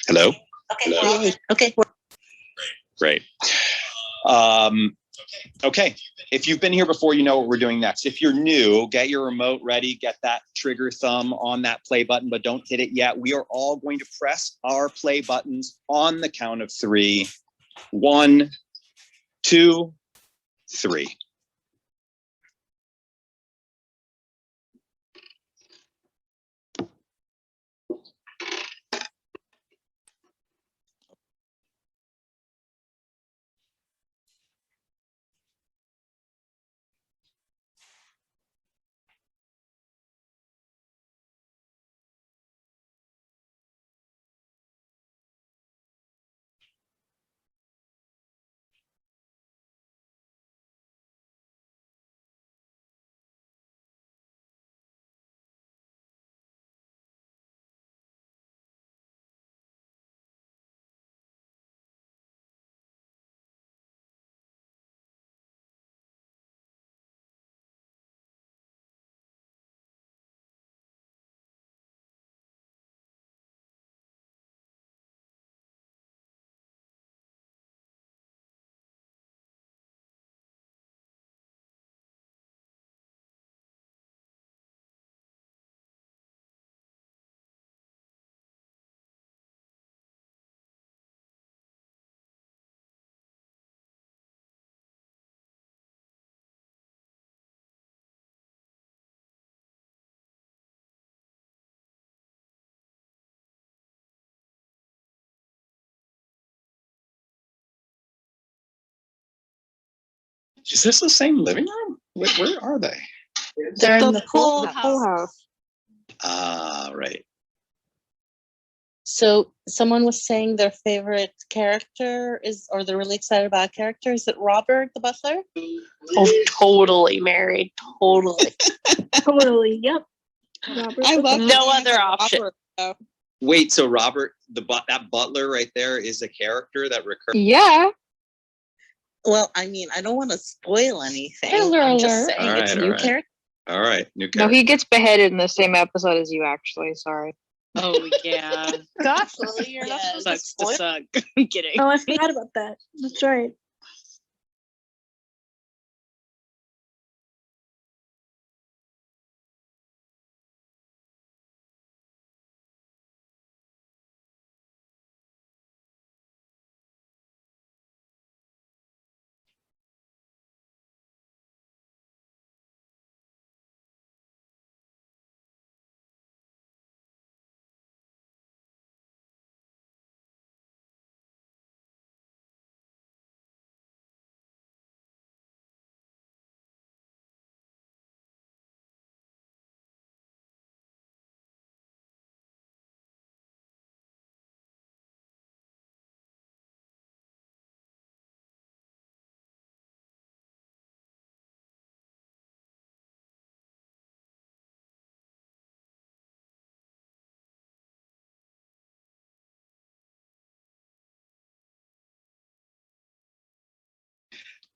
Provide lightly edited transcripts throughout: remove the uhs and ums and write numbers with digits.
Hello? Okay. Hello? Okay. Great. Okay. If you've been here before, you know what we're doing next. If you're new, get your remote ready, get that trigger thumb on that play button, but don't hit it yet. We are all going to press our play buttons on the count of 3. 1, 2, 3. Is this the same living room? Where are they? They're in the pool house. Ah, right. So someone was saying their favorite character is, or they're really excited about a character. Is it Robert the butler? Oh, totally married. Totally. Totally. Yep. Robert, I love no other option. Robert, Wait, so Robert, that butler right there is a character that recurs? yeah. Well, I mean, I don't want to spoil anything. Spoiler I'm just alert. saying All it's right, a new all right. character. All right, new character. No, he gets beheaded in the same episode as you, actually. Sorry. Oh, yeah. Gosh, Lily, you're not supposed Sucks to to spoil. suck. I'm kidding. Oh, I forgot about that. That's right.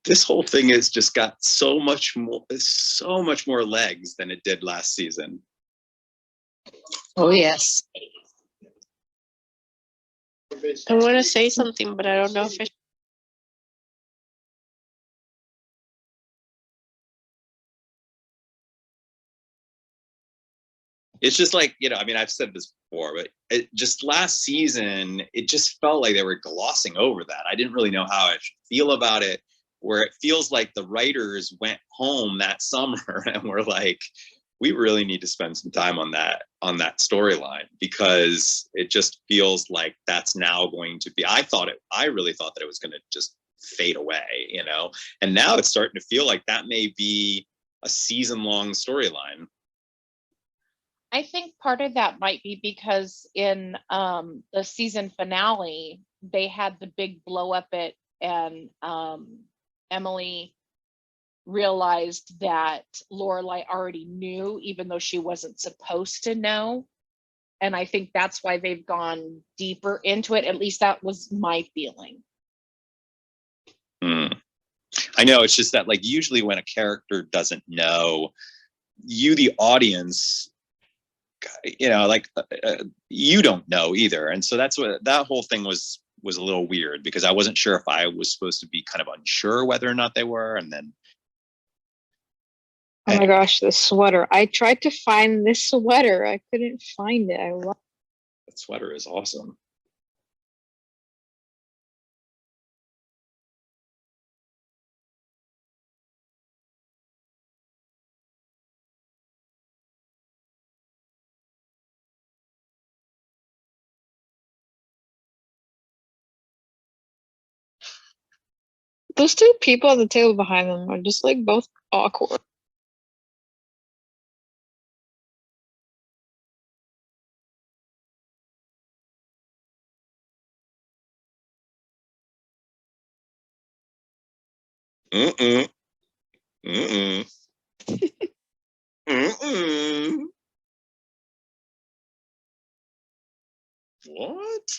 This whole thing has just got so much more legs than it did last season. Oh, yes. I want to say something, but I don't know if it's It's just like, I mean, I've said this before, but just last season, it just felt like they were glossing over that. I didn't really know how I should feel about it, where it feels like the writers went home that summer and were like, we really need to spend some time on that storyline, because it just feels like that's now going to be, I really thought that it was going to just fade away, and now it's starting to feel like that may be a season-long storyline. I think part of that might be because in the season finale, they had the big blow up and Emily realized that Lorelai already knew, even though she wasn't supposed to know. And I think that's why they've gone deeper into it. At least that was my feeling. I know, it's just that, like, usually when a character doesn't know, you, the audience, like you don't know either. And so that's what that whole thing was a little weird, because I wasn't sure if I was supposed to be kind of unsure whether or not they were. And then Oh my gosh, the sweater. I tried to find this sweater. I couldn't find it. I love that sweater is awesome. those two people at the table behind them are just like both awkward. Mm-mm. Mm-mm. Mm-mm. What?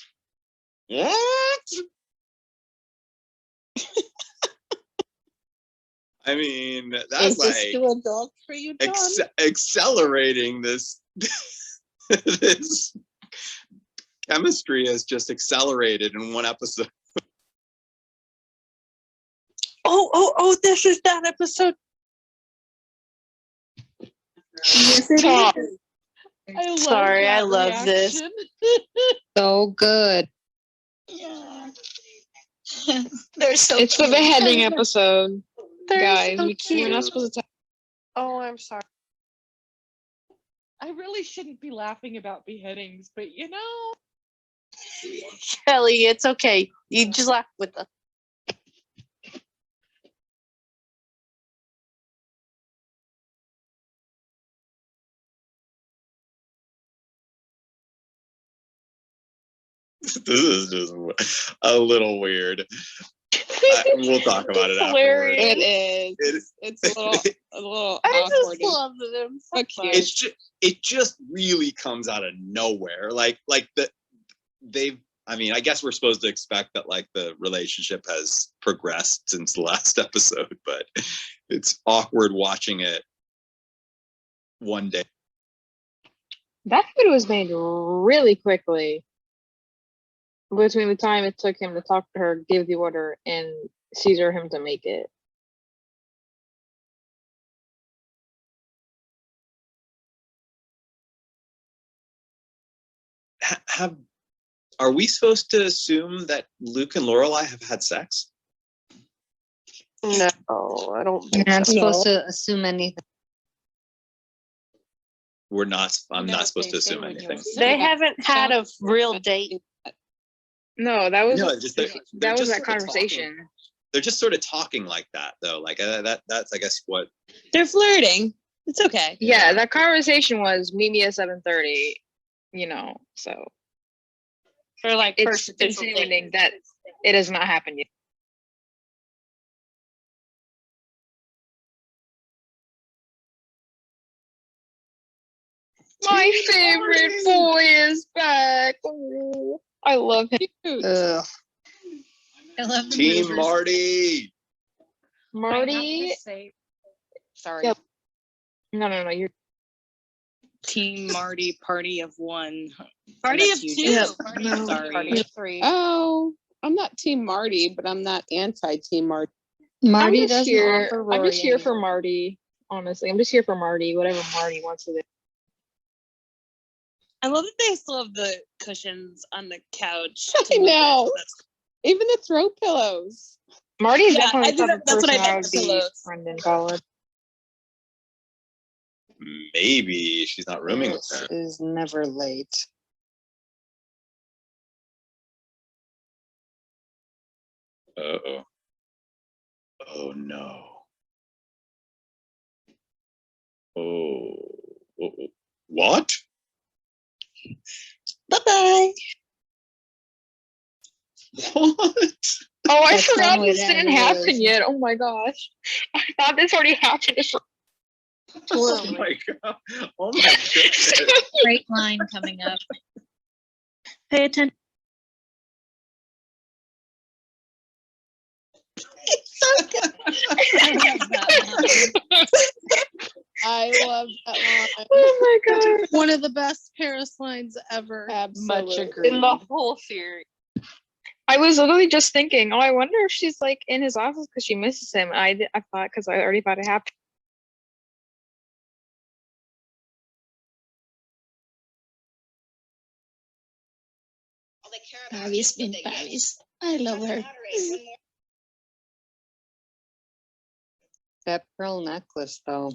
I mean, Is that's this like too adult for you, John? accelerating this this chemistry has just accelerated in one episode. Oh, this is that episode. Yes, it is. I love Sorry, I that love this. reaction. So good. Yeah. They're so It's the cute. beheading episode, They're guys. so We're cute. not supposed to. Oh, I'm sorry. I really shouldn't be laughing about beheadings, but you know, Kelly, it's okay. You just laugh with us. This is just a little weird. We'll talk about it afterwards. Hilarious. It is. It's a little I awkward. just love them. So So cute. much. It just really comes out of nowhere. Like they've, I mean, I guess we're supposed to expect that like the relationship has progressed since the last episode, but it's awkward watching it one day. That food was made really quickly. Between the time it took him to talk to her, give the order, and Caesar him to make it. Are we supposed to assume that Luke and Lorelai have had sex? No, I don't You're think not so. supposed to assume anything. We're not. I'm never not supposed to say assume when you're anything. They haven't had a real date. No, that was No, just they're that was just that sort of conversation. talking. They're just sort of talking like that, though. Like that's I guess what. They're flirting. It's okay. Yeah, that conversation was meet me at 7:30. You know, so For like it's first official insinuating date. that it has not happened yet. My favorite boy is back. Oh, I love him. Ugh. I love the Team movers. Marty. I have Marty. to say, sorry. Yep. No. You're Team Marty party of one. Party That's of you, two. Yep. Party No. of Sorry. Party of three. Oh, I'm not Team Marty, but I'm not anti-Team Marty. Marty I'm just doesn't here. offer I'm just Rory here for any- Marty. Honestly, I'm just here for Marty. Whatever Marty wants to do. I love that they still have the cushions on the couch. I to move it. know. That's Even the throw pillows. Marty is Yeah, definitely I the did type that- of that's what I person I meant, would the be pillows. friend in college. Maybe she's not rooming with This her. is never late. Uh-oh. Oh no. Oh. What? Bye-bye. What? Oh, I That's forgot one way this to didn't end a happen relationship. yet. Oh my gosh. I thought this already happened. Oh my god. Oh my goodness. Great line coming up. Pay attention. I love that I love that line. Oh my god. One of the best Paris lines ever. Much Absolutely. agreed. In the whole series. I was literally just thinking, oh, I wonder if she's like in his office because she misses him. I thought because I already thought it happened. Paris being Paris. I love her. That pearl necklace, though.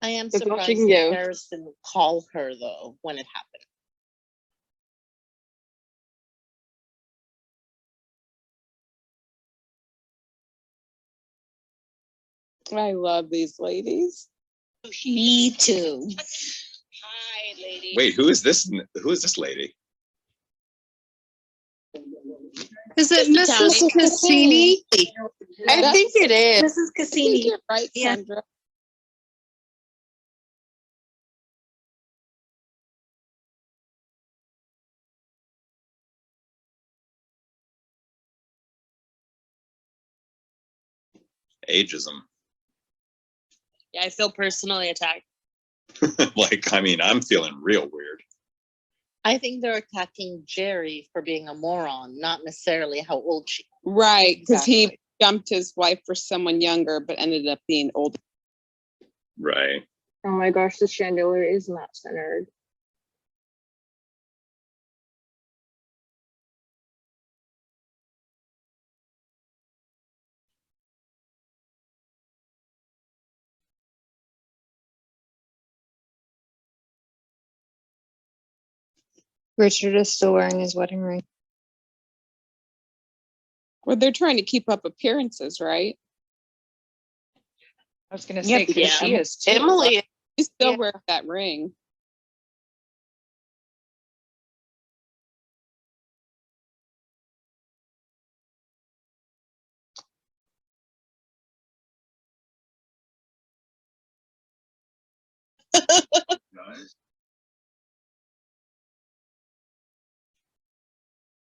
I am That's all she surprised can that give. Paris didn't call her though when it happened. I love these ladies. Me too. Hi, lady. Wait, who is this? Who is this lady? Is it Just Mrs. Italian. Cassini? I think it is. Mrs. I think Cassini. you're right, Yeah. Sandra. Ageism. Yeah, I feel personally attacked. Like, I mean, I'm feeling real weird. I think they're attacking Jerry for being a moron, not necessarily how old she. Right, because he Exactly. jumped his wife for someone younger, but ended up being older. Right. Oh my gosh, the chandelier is not centered. Richard is still wearing his wedding ring. Well, they're trying to keep up appearances, right? I was gonna Yeah, say, 'cause yeah. she is too. Emily, He still Yeah. wears that ring.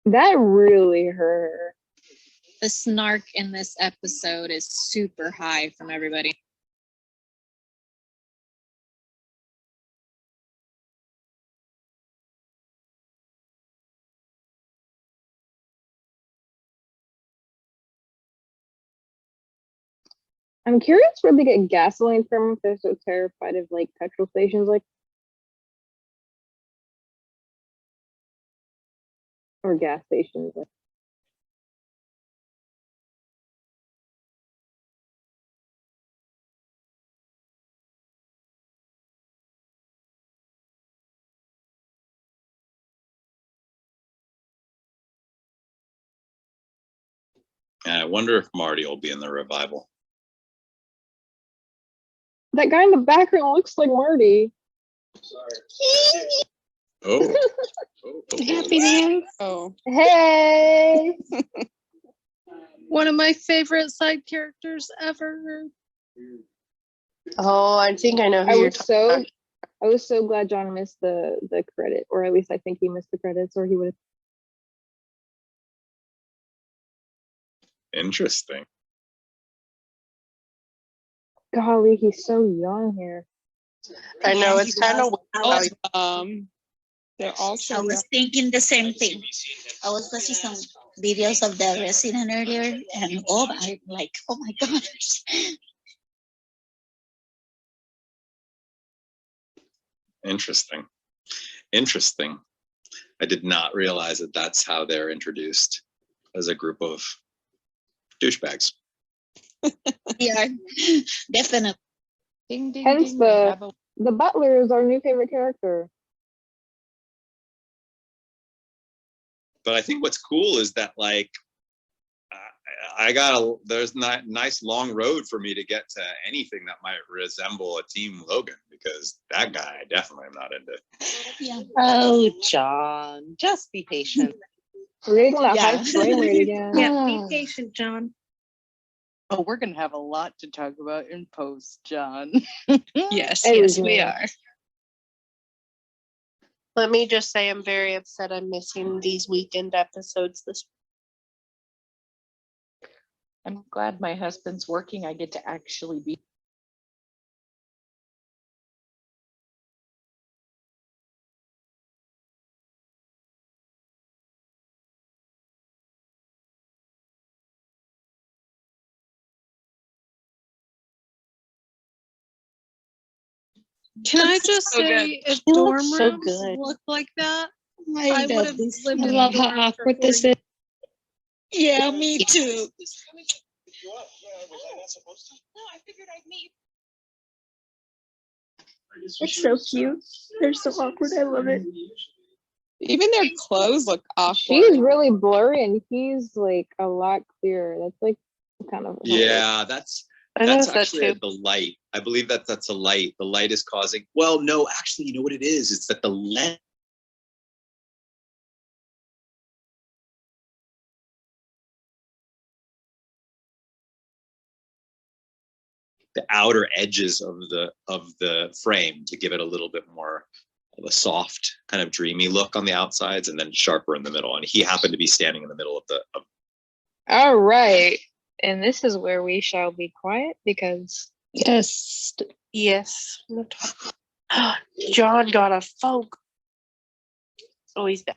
That really hurt her. The snark in this episode is super high from everybody. I'm curious where they get gasoline from if they're so terrified of like petrol stations, like, or gas stations. Like. And I wonder if Marty will be in the revival. That guy in the background looks like Marty. Oh. happy dance. Oh, Hey! One of my favorite side characters ever. Oh, I think I know who I you're was talking so about. I was so glad John missed the credit, or at least I think he missed the credits, or he would have. Interesting. Golly, he's so young here. I know it's kind of they're also I was thinking the same thing. I was watching some videos of the resident earlier, and I'm like, oh my gosh. Interesting. Interesting. I did not realize that that's how they're introduced as a group of douchebags. Yeah, definitely. Ding, ding, Hence ding. we have a- The butler is our new favorite character. But I think what's cool is that, like, there's not nice long road for me to get to anything that might resemble a Team Logan, because that guy I definitely am not into. Yeah. Oh, John, just be patient. We're getting that Yeah. high frame rate again. Yeah, be patient, John. Oh, we're gonna have a lot to talk about in post, John. Yes, Every yes, we minute. are. Let me just say I'm very upset I'm missing these weekend episodes this I'm glad my husband's working. I get to actually be. Can I just So good. say, if He dorm looks so rooms good. look like that, My I would God, have this lived I in one. a love dorm how for awkward this 40 is. Yeah, me too. It's so cute. They're so awkward. I love it. Even their clothes look awkward. She's really blurry and he's like a lot clearer. That's like kind of Yeah, that's I noticed that actually too. the light. I believe that's a light. The light is causing. Well, no, actually, you know what it is? It's that the lens. The outer edges of the frame to give it a little bit more of a soft, kind of dreamy look on the outsides, and then sharper in the middle. And he happened to be standing in the middle of the. All right. And this is where we shall be quiet because Yes. Yes. John got a phone. Oh, he's back.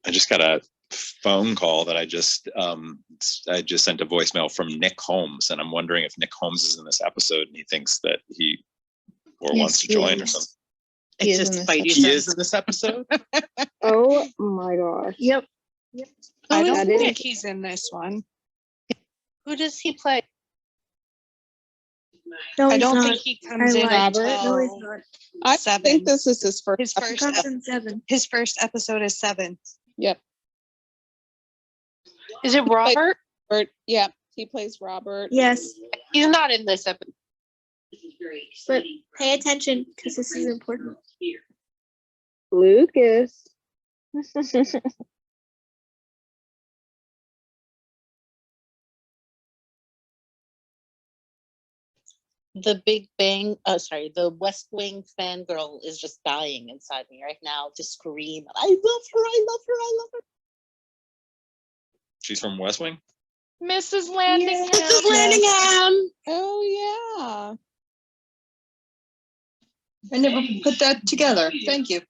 I just got a phone call that I just sent a voicemail from Nick Holmes, and I'm wondering if Nick Holmes is in this episode and he thinks that he wants to he join or is. something. He is is in in this this episode. He is in this episode. Oh my gosh. Yep. I Who don't is That is- think he's in this one. Who does he play? I don't think he comes in Robert. until I seven. think this is his first. His first episode. his first episode is 7. Yep. Is it Robert? Yeah, he plays Robert. Yes, He's not in this episode. but pay attention because this is important. Lucas. The the West Wing fangirl is just dying inside me right now to scream. I love her, I love her, I love her. She's from West Wing. Mrs. Landingham. Mrs. Landingham. Oh yeah. I never put that together. Thank you.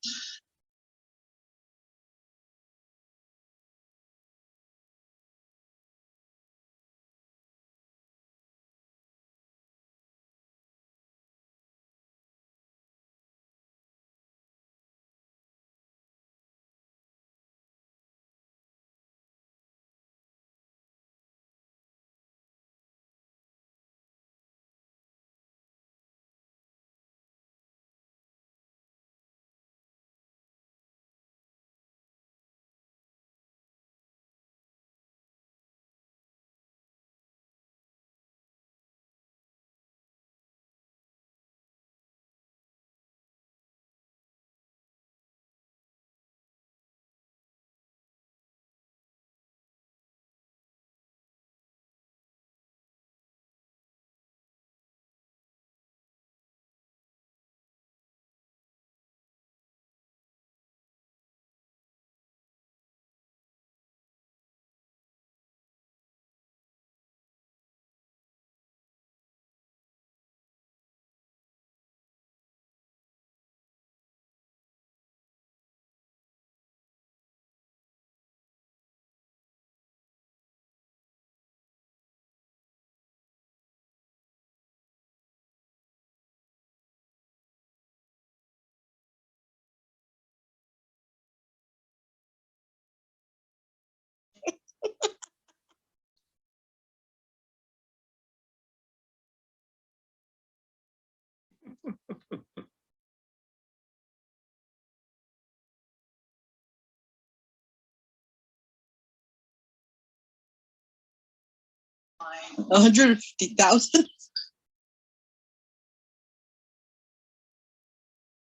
150,000.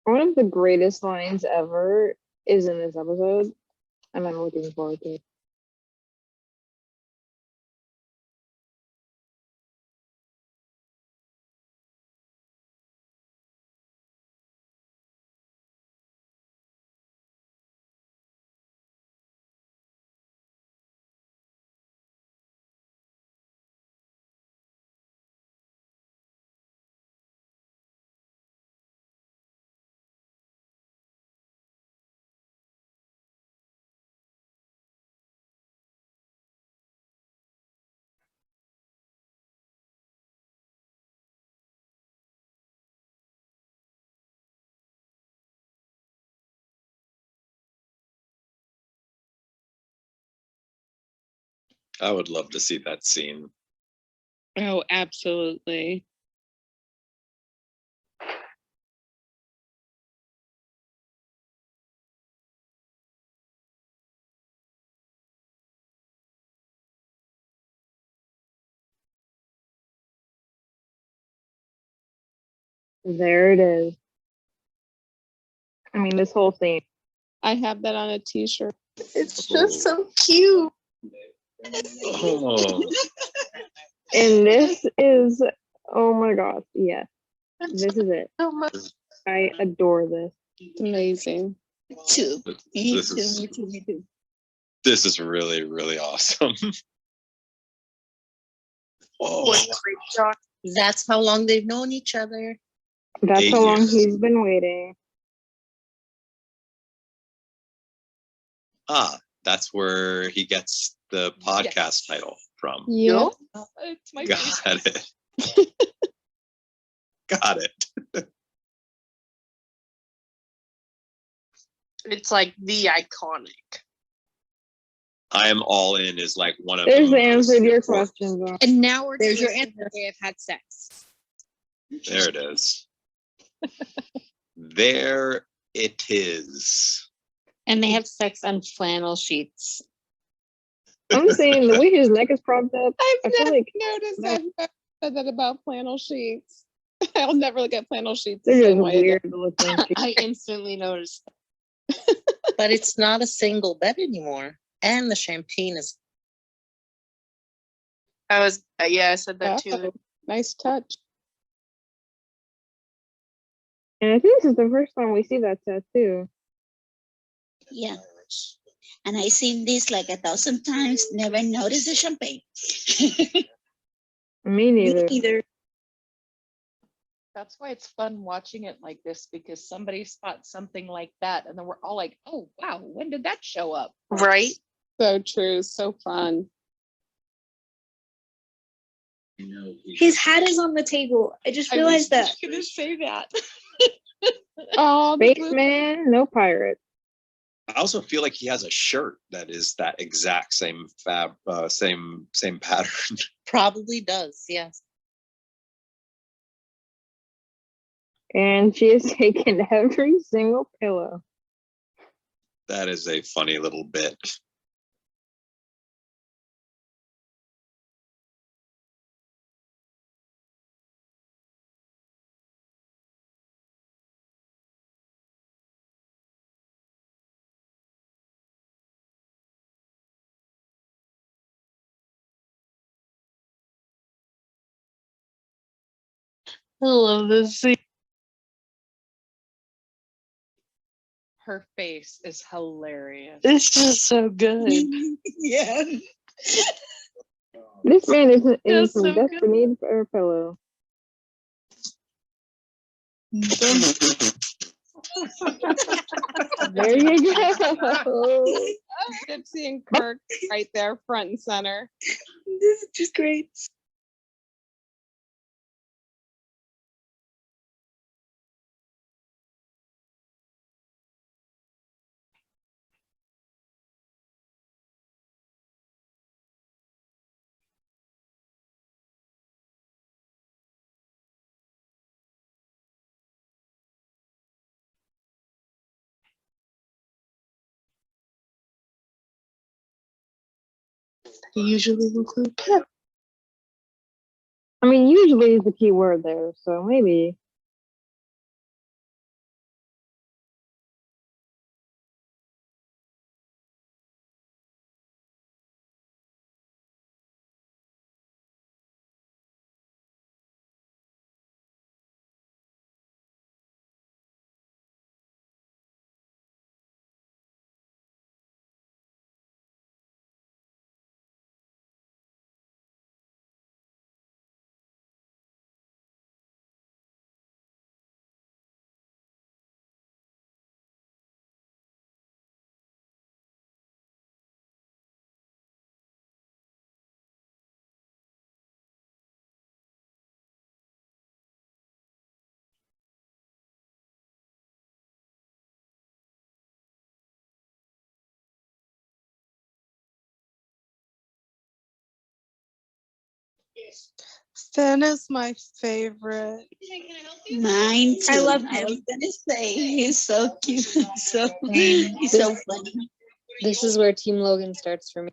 One of the greatest lines ever is in this episode, and I'm looking forward to it. I would love to see that scene. Oh, absolutely. There it is. I mean, this whole thing. I have that on a t-shirt. It's just so cute. Oh, And this is, oh my gosh, yes. This is it. So much. I adore this. It's amazing. Too. Me this too, is me too, me too. this is really, really awesome. Oh, What a great shot. That's how long they've known each other. That's 8 how long years. he's been waiting. That's where he gets the podcast title from. Yeah. Yup. It's my Got favorite. it. Got it. It's like the iconic. I am all in is like one of There's the the answer to your most question, though. And now we're There's your answer. They have had sex. There it is. There it is. And they have sex on flannel sheets. I'm saying the way his neck is propped up, I I've feel never like noticed that- I've never said that about flannel sheets. I'll never look at flannel sheets the they're same just way again. weird looking. I instantly noticed. But it's not a single bed anymore. And the champagne is I said that too. Oh, nice touch. And I think this is the first time we see that tattoo. Yeah. And I seen this like 1,000 times, never noticed the champagne. Me neither. Either. That's why it's fun watching it like this, because somebody spots something like that and then we're all like, oh wow, when did that show up? Right? So true. So fun. His hat is on the table. I just realized that. I was gonna say that. Oh, the blue- Spaceman, no pirate. I also feel like he has a shirt that is that exact same same pattern. probably does, yes. And she has taken every single pillow. That is a funny little bit. I love this scene. Her face is hilarious. It's just so good. Yeah. This man is in That's some so desperate good. need for a pillow. There you go. Gypsy and Kirk right there, front and center. This is just great. They usually include pets. I mean, usually is the key word there, so maybe. Finn is my favorite. Mine too. I love I him. was gonna say he's so cute. So Same. he's so funny. This is where Team Logan starts for me.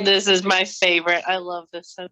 This is my favorite. I love this song.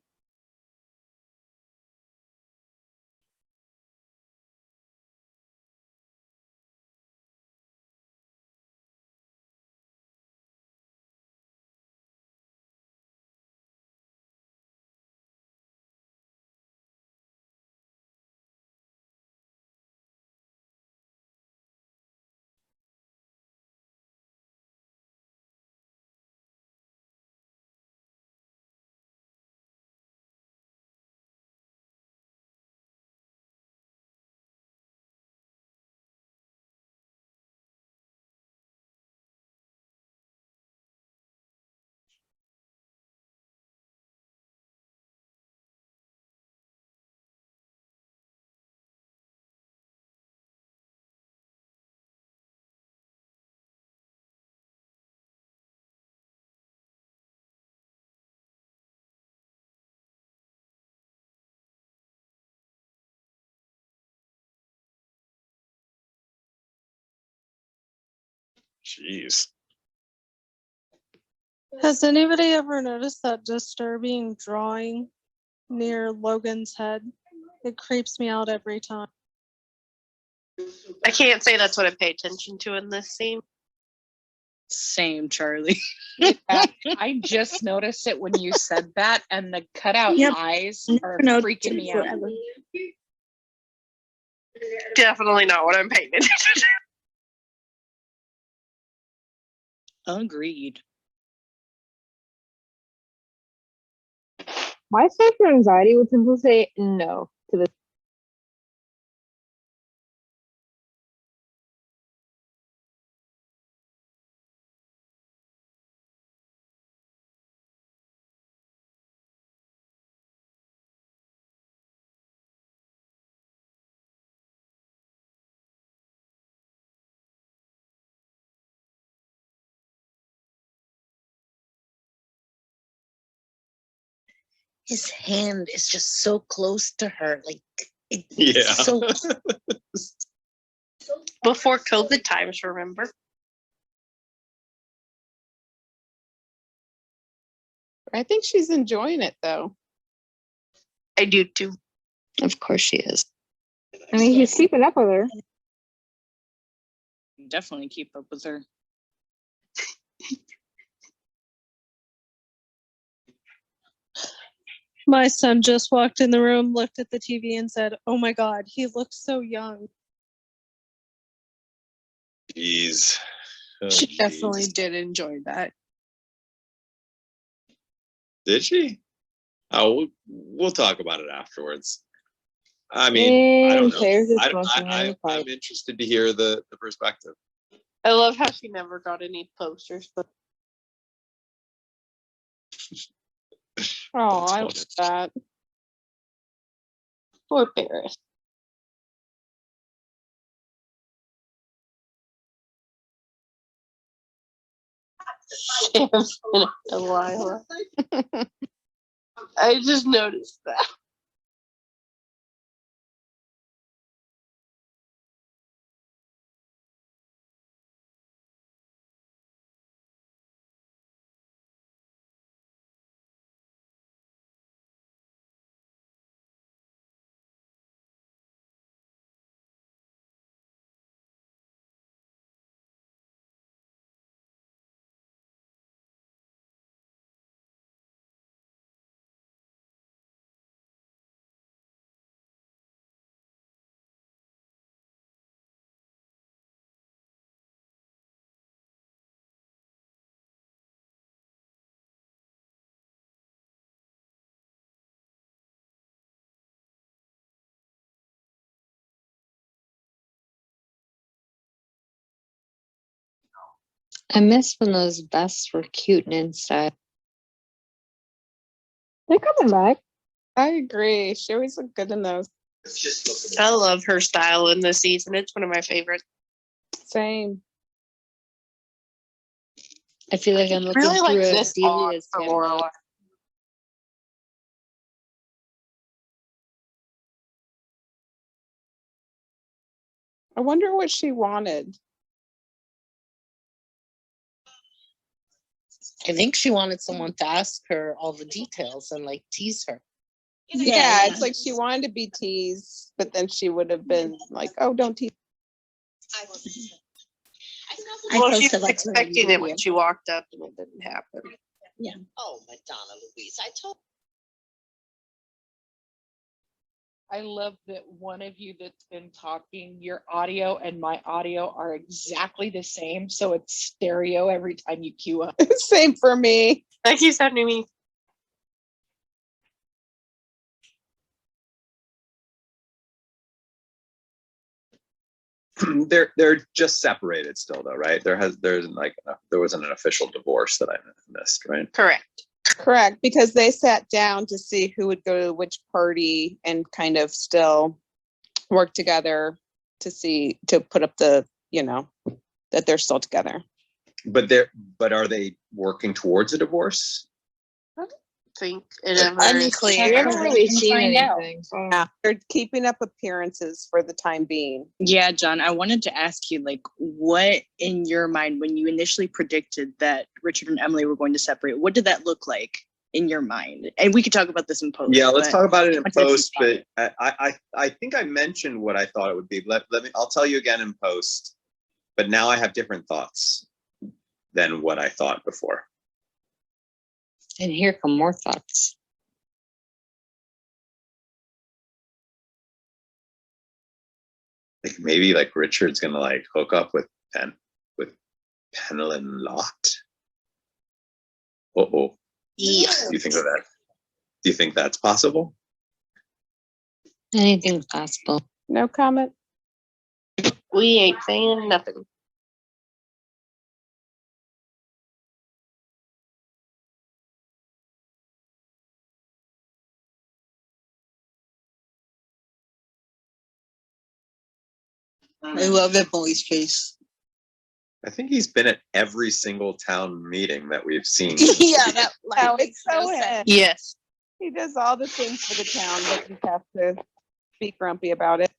Jeez. Has anybody ever noticed that disturbing drawing near Logan's head? It creeps me out every time. I can't say that's what I pay attention to in this scene. Same, Charlie. I just noticed it when you said that, and the cutout Yep. eyes are No, freaking me out. Definitely not what I'm paying attention to. Agreed. My social anxiety would simply say no to this. His hand is just so close to her. Like, it's Yeah. so Before COVID times, remember? I think she's enjoying it though. I do too. Of course she is. I mean, he's keeping up with her. Definitely keep up with her. My son just walked in the room, looked at the TV, and said, "Oh my God, he looks so young." Jeez. Oh, She jeez. definitely did enjoy that. Did she? Oh, we'll talk about it afterwards. I mean, I don't know. Claire's just smoking on the I'm pipe. interested to hear the perspective. I love how she never got any posters, but Oh, That's I funny. love that. poor Paris. Sam's in a Delilah. I just noticed that. I miss when those vests were cute and in style. They're coming back. I agree. She always looked good in those. I love her style in this season. It's one of my favorites. Same. I feel like I'm looking Really like through this on Delia's for camera. Lorelai. I wonder what she wanted. I think she wanted someone to ask her all the details and like tease her. Yeah, it's like she wanted to be teased, but then she would have been like, "Oh, don't tease." Well, she was expecting it when she walked up and it didn't happen. Yeah. Oh, Madonna Louise, I told. I love that one of you that's been talking, your audio and my audio are exactly the same. So it's stereo every time you cue up. Same for me. Thank you, sending me. They're just separated still though, right? There wasn't an official divorce that I missed, right? Correct. Correct, because they sat down to see who would go to which party and kind of still work together to put up the, that they're still together. But are they working towards a divorce? Think it ever is. We haven't really seen anything. So. Yeah, they're keeping up appearances for the time being. Yeah, John, I wanted to ask you, like, what in your mind, when you initially predicted that Richard and Emily were going to separate, what did that look like in your mind? And we could talk about this in post. Yeah, let's talk about it in once I post. see But I think I mentioned what I thought it would be. I'll tell you again in post. But now I have different thoughts than what I thought before. And here come more thoughts. Like maybe like Richard's gonna like hook up with Penelon Lot. Uh-oh. Yeah. Do you think of that? Do you think that's possible? Anything's possible. No comment. We ain't saying nothing. I love that boy's face. I think he's been at every single town meeting that we've seen. Yeah, that Oh, like it's so him. Yes. He does all the things for the town, but he has to be grumpy about it.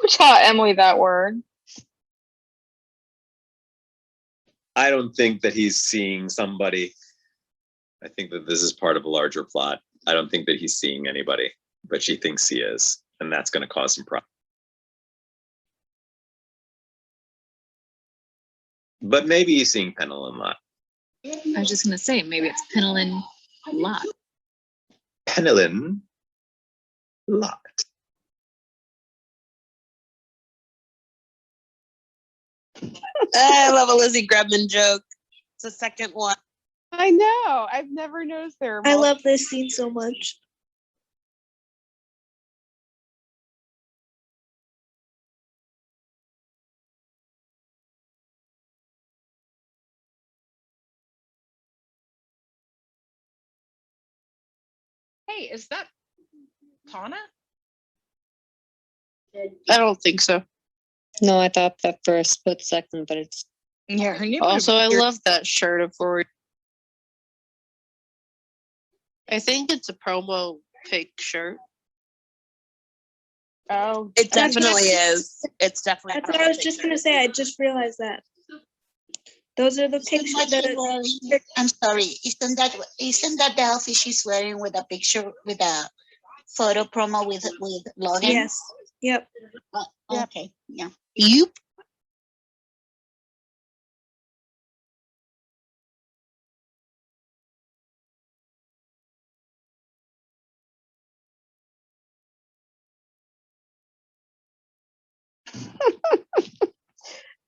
Who taught Emily that word? I don't think that he's seeing somebody. I think that this is part of a larger plot. I don't think that he's seeing anybody, but she thinks he is, and that's going to cause some problems. But maybe he's seeing Penelon Lot. I was just gonna say maybe it's Penelon Lot. Penelon Lot. I love a Lizzie Grabman joke. It's the second one. I know. I've never noticed there. I love this scene so much. Hey, is that Tana? I don't think so. No, I thought that for a split second, but it's Yeah, her name. Also, I love that shirt of Rory. I think it's a promo fake shirt. Oh, It definitely is. It's definitely. That's what I was just gonna say. I just realized that. Those are the pictures that I'm sorry. Isn't that the outfit she's wearing with a picture with a photo promo with Logan? yes. Yep. Oh, okay. Yeah. You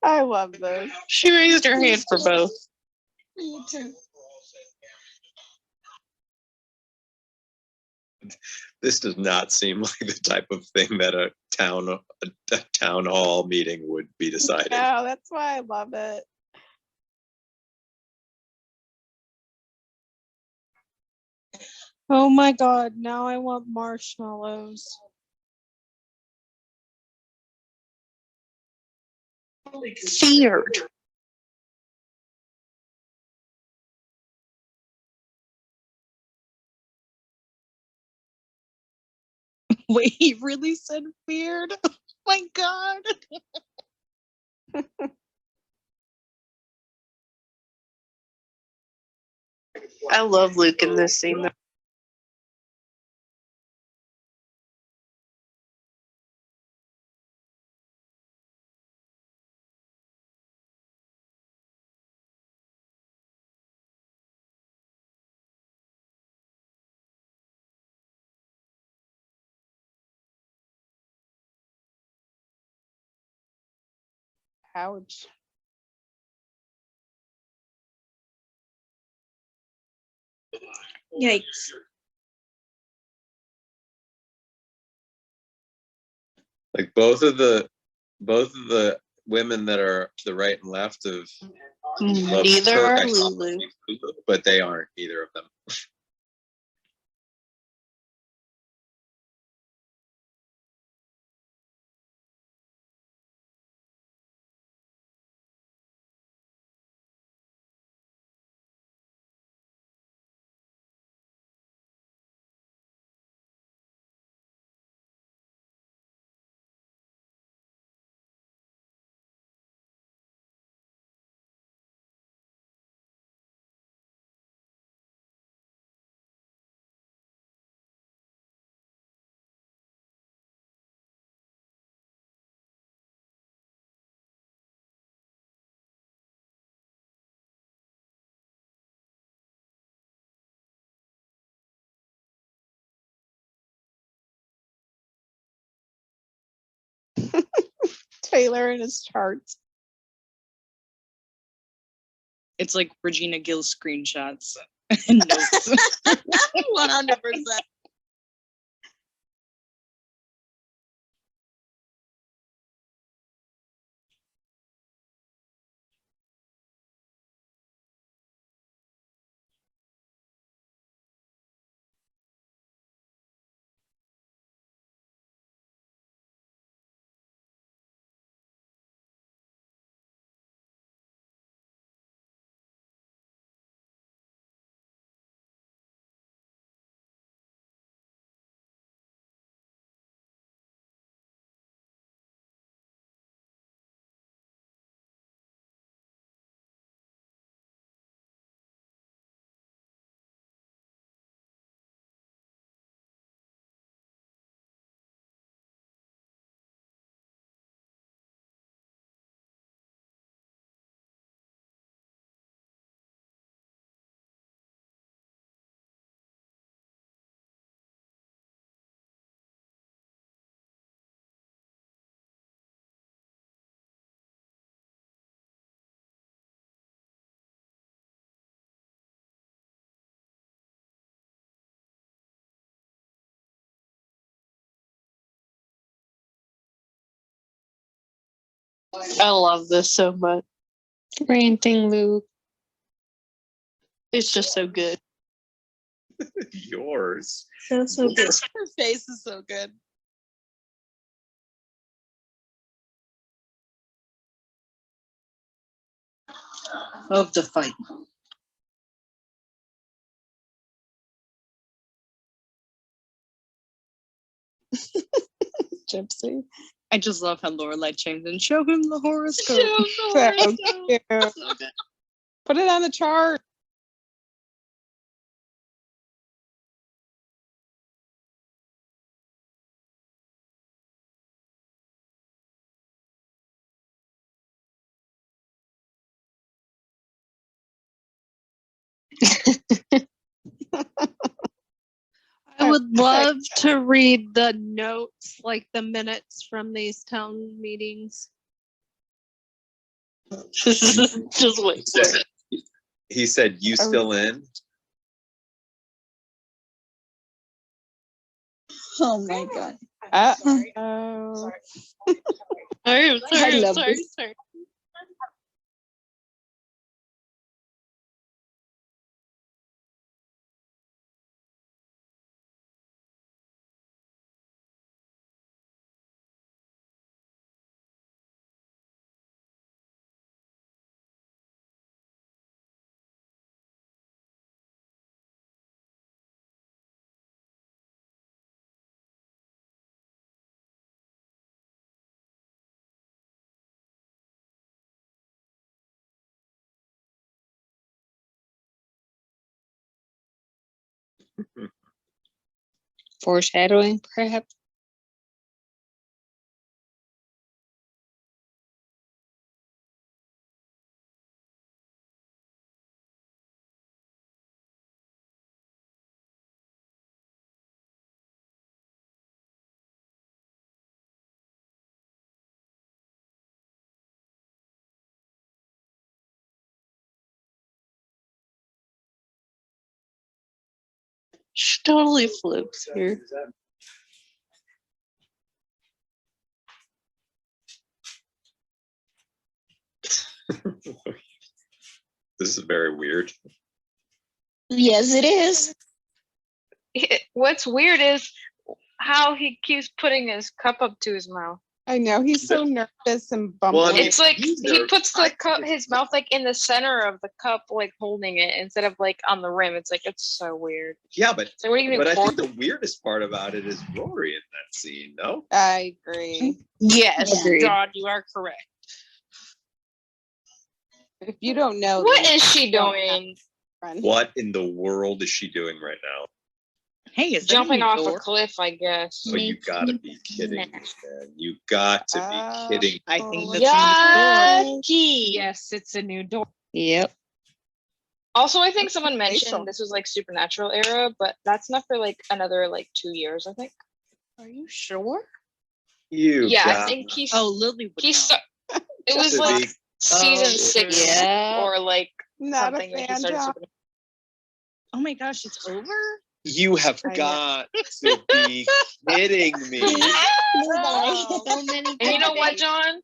I love this. She raised her hand for both. Me too. This does not seem like the type of thing that a town hall meeting would be decided. Yeah, that's why I love it. Oh my god, now I want marshmallows. Feared. Wait, he really said feared? Oh my god. I love Luke in this scene. Ouch. Yikes. Like both of the women that are to the right and left of Neither Kirk, are I saw Lulu. Lulu, but they aren't either of them. Taylor and his charts. It's like Regina Gill screenshots and notes. 100%. I love this so much. Ranting Luke. It's just so good. Yours. So good. Her face is so good. Of the fight. Gypsy. I just love how Lorelai chimes in. Show him the horoscope. So cute. Put it on the chart. I would love to read the notes, like the minutes from these town meetings. Just wait. He said, "You still in?" Oh my God. Oh. Sorry, love sorry, this. sorry. Foreshadowing, perhaps. She totally flukes here. This is very weird. Yes, it is. What's weird is how he keeps putting his cup up to his mouth. I know he's so nervous and Well, I bumbling. mean, It's like he's he nervous. puts the cup, his mouth like in the center of the cup, like holding it instead of like on the rim. It's like it's so weird. Yeah, but So what are you but gonna I think the weirdest part about it is Rory in that scene. No, I agree. Yes, Agreed. John, you are correct. If you don't know, What then is she you don't doing? have fun. what in the world is she doing right now? Hey, is that Jumping a off door? a cliff, I guess. Oh, you gotta be kidding me, man! You got to be kidding. I think that's Yes, it's a new door. Yep. Also, I think someone Facial. mentioned this was like supernatural era, but that's not for like another like 2 years, I think. Are you sure? You Yeah, I got think he's Oh, Lily would he's know. it was to like be- season Oh, 6 yeah. or like Not a something when he fan, started John. Supernatural. Oh my gosh, it's over? You have I know. got to be kidding me. So many. And you know what, candidates. John?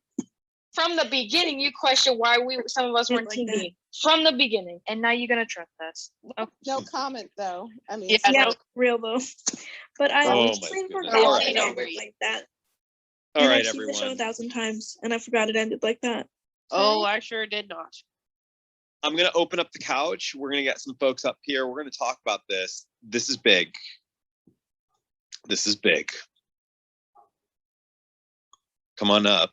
From the beginning, you questioned why some of us weren't Like Team that. B. From the beginning, and now you're gonna trust us. Okay. No comment though. I mean, Yeah, Yeah, no. real though. But I Oh always my forgot goodness. it All right, ended everyone. like that. All And right, I've seen the show everyone. 1,000 times, and I forgot it ended like that. Oh, I sure did not. I'm gonna open up the couch. We're gonna get some folks up here. We're gonna talk about this. This is big. This is big. Come on up.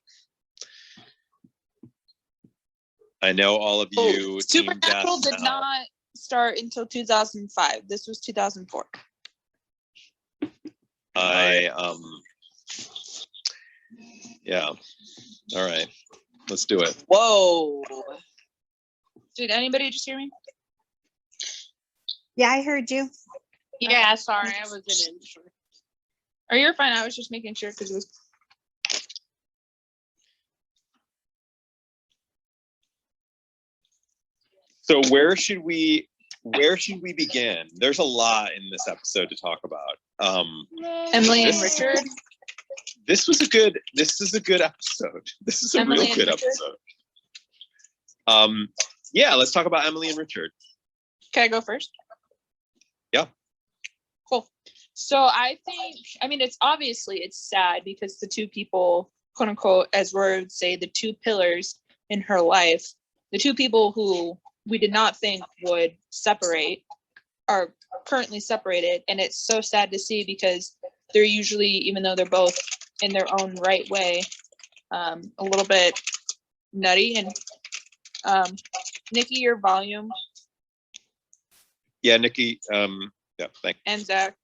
I know all of you. Team Supernatural Death did now. not start until 2005. This was 2004. Yeah. All right. Let's do it. Whoa. Did anybody just hear me? Yeah, I heard you. Yeah, sorry, I wasn't in sure. Oh, you're fine. I was just making sure because it was. So where should we begin? There's a lot in this episode to talk about. Emily and This- Richard. This is a good episode. This is a Emily real and good Richard? episode. Yeah, let's talk about Emily and Richard. Can I go first? Yeah. Cool. So I think, I mean, it's sad because the two people, quote unquote, as Rory would say, the two pillars in her life, the two people who we did not think would separate are currently separated. And it's so sad to see because they're usually, even though they're both in their own right way, a little bit nutty. And Nikki, your volume, Yeah, Nikki. Yeah, thank and Zach,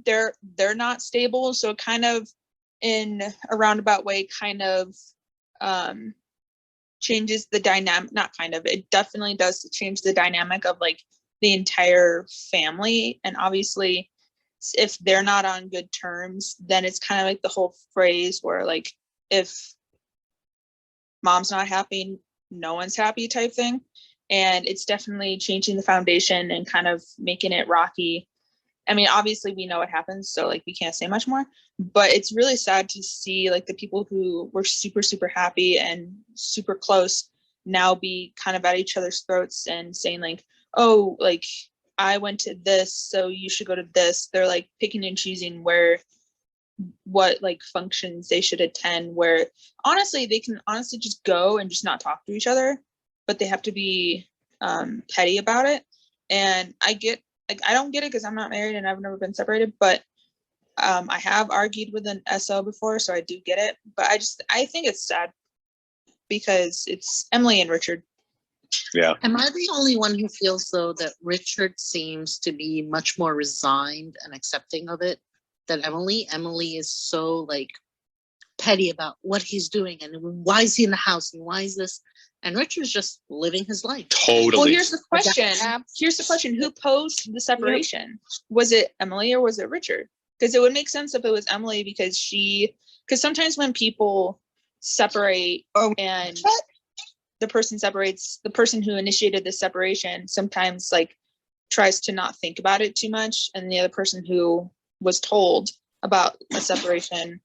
they're not stable, so kind of in a roundabout way kind of changes the dynamic, not kind of, it definitely does change the dynamic of like the entire family. And obviously, if they're not on good terms, then it's kind of like the whole phrase where like, if mom's not happy, no one's happy type thing. And it's definitely changing the foundation and kind of making it rocky. I mean, obviously we know what happens, so like we can't say much more, but it's really sad to see like the people who were super, super happy and super close now be kind of at each other's throats and saying like, oh, like I went to this, so you should go to this. They're like picking and choosing what like functions they should attend, where honestly, they can honestly just go and just not talk to each other, but they have to be petty about it. And I don't get it because I'm not married and I've never been separated, but I have argued with an SO before, so I do get it. But I think it's sad because it's Emily and Richard. Yeah. Am I the only one who feels though that Richard seems to be much more resigned and accepting of it than Emily? Emily is so like petty about what he's doing and why is he in the house and why is this? And Richard's just living his life. Totally. Well, here's the question. Who posed the separation? Was it Emily or was it Richard? Because it would make sense if it was Emily because sometimes when people separate and the person separates, the person who initiated the separation sometimes like tries to not think about it too much. And the other person who was told about a separation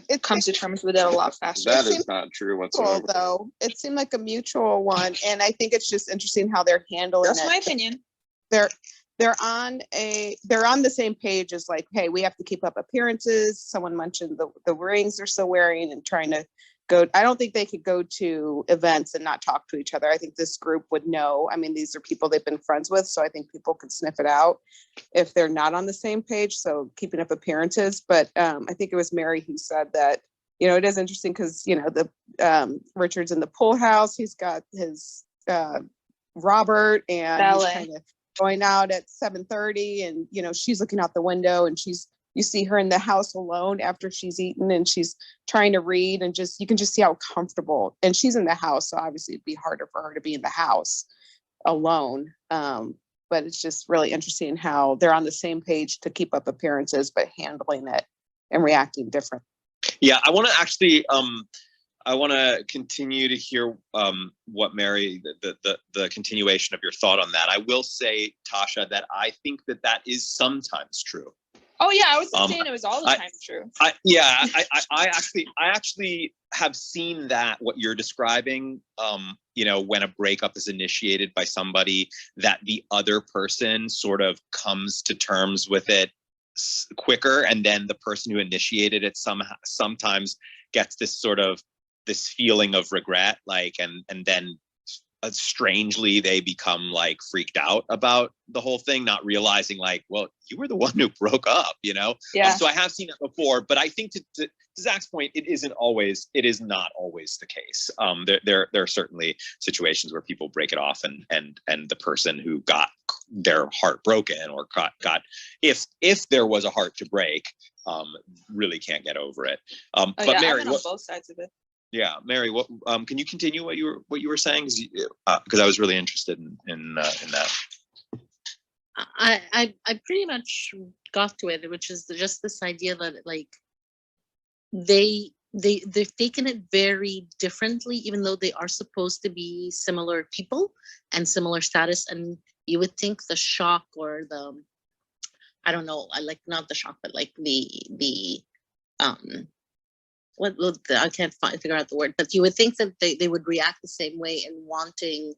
it comes to terms with it a lot faster. That is not true whatsoever. Though it seemed like a mutual one, and I think it's just interesting how they're handling That's it. my opinion. They're on the same page as like, hey, we have to keep up appearances. Someone mentioned the rings they're still wearing and trying to go. I don't think they could go to events and not talk to each other. I think this group would know. I mean, these are people they've been friends with, so I think people could sniff it out if they're not on the same page. So keeping up appearances. But I think it was Mary who said that, you know, it is interesting because, you know, the Richard's in the pool house. He's got his Robert and he's kind of going out at 7:30 and, you know, she's looking out the window and you see her in the house alone after she's eaten and she's trying to read and you can just see how comfortable, and she's in the house. So obviously it'd be harder for her to be in the house alone. But it's just really interesting how they're on the same page to keep up appearances, but handling it and reacting different. Yeah. I want to actually, I want to continue to hear what Mary, the continuation of your thought on that. I will say, Tasha, that I think that is sometimes true. Oh yeah, I was saying it was all the time true. I actually have seen that what you're describing. You know, when a breakup is initiated by somebody, that the other person sort of comes to terms with it quicker, and then the person who initiated it sometimes gets this feeling of regret, like, and then strangely they become like freaked out about the whole thing, not realizing like, well, you were the one who broke up, you know? Yeah. So I have seen it before, but I think to Zach's point, it is not always the case. There are certainly situations where people break it off and the person who got their heart broken or got if there was a heart to break, really can't get over it. But Mary, I've been on both sides of it. Yeah, Mary, what can you continue what you were saying? Because I was really interested in that. I pretty much got to it, which is just this idea that like they've taken it very differently, even though they are supposed to be similar people and similar status. And you would think the shock or the, I don't know, I like not the shock, but like the I can't figure out the word, but you would think that they would react the same way in wanting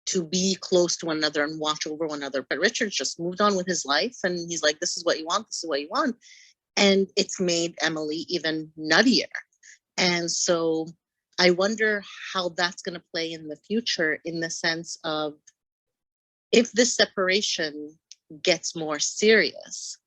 to be close to one another and watch over one another. But Richard's just moved on with his life and he's like, this is what you want, this is what you want. And it's made Emily even nuttier. And so I wonder how that's going to play in the future, in the sense of if this separation gets more serious,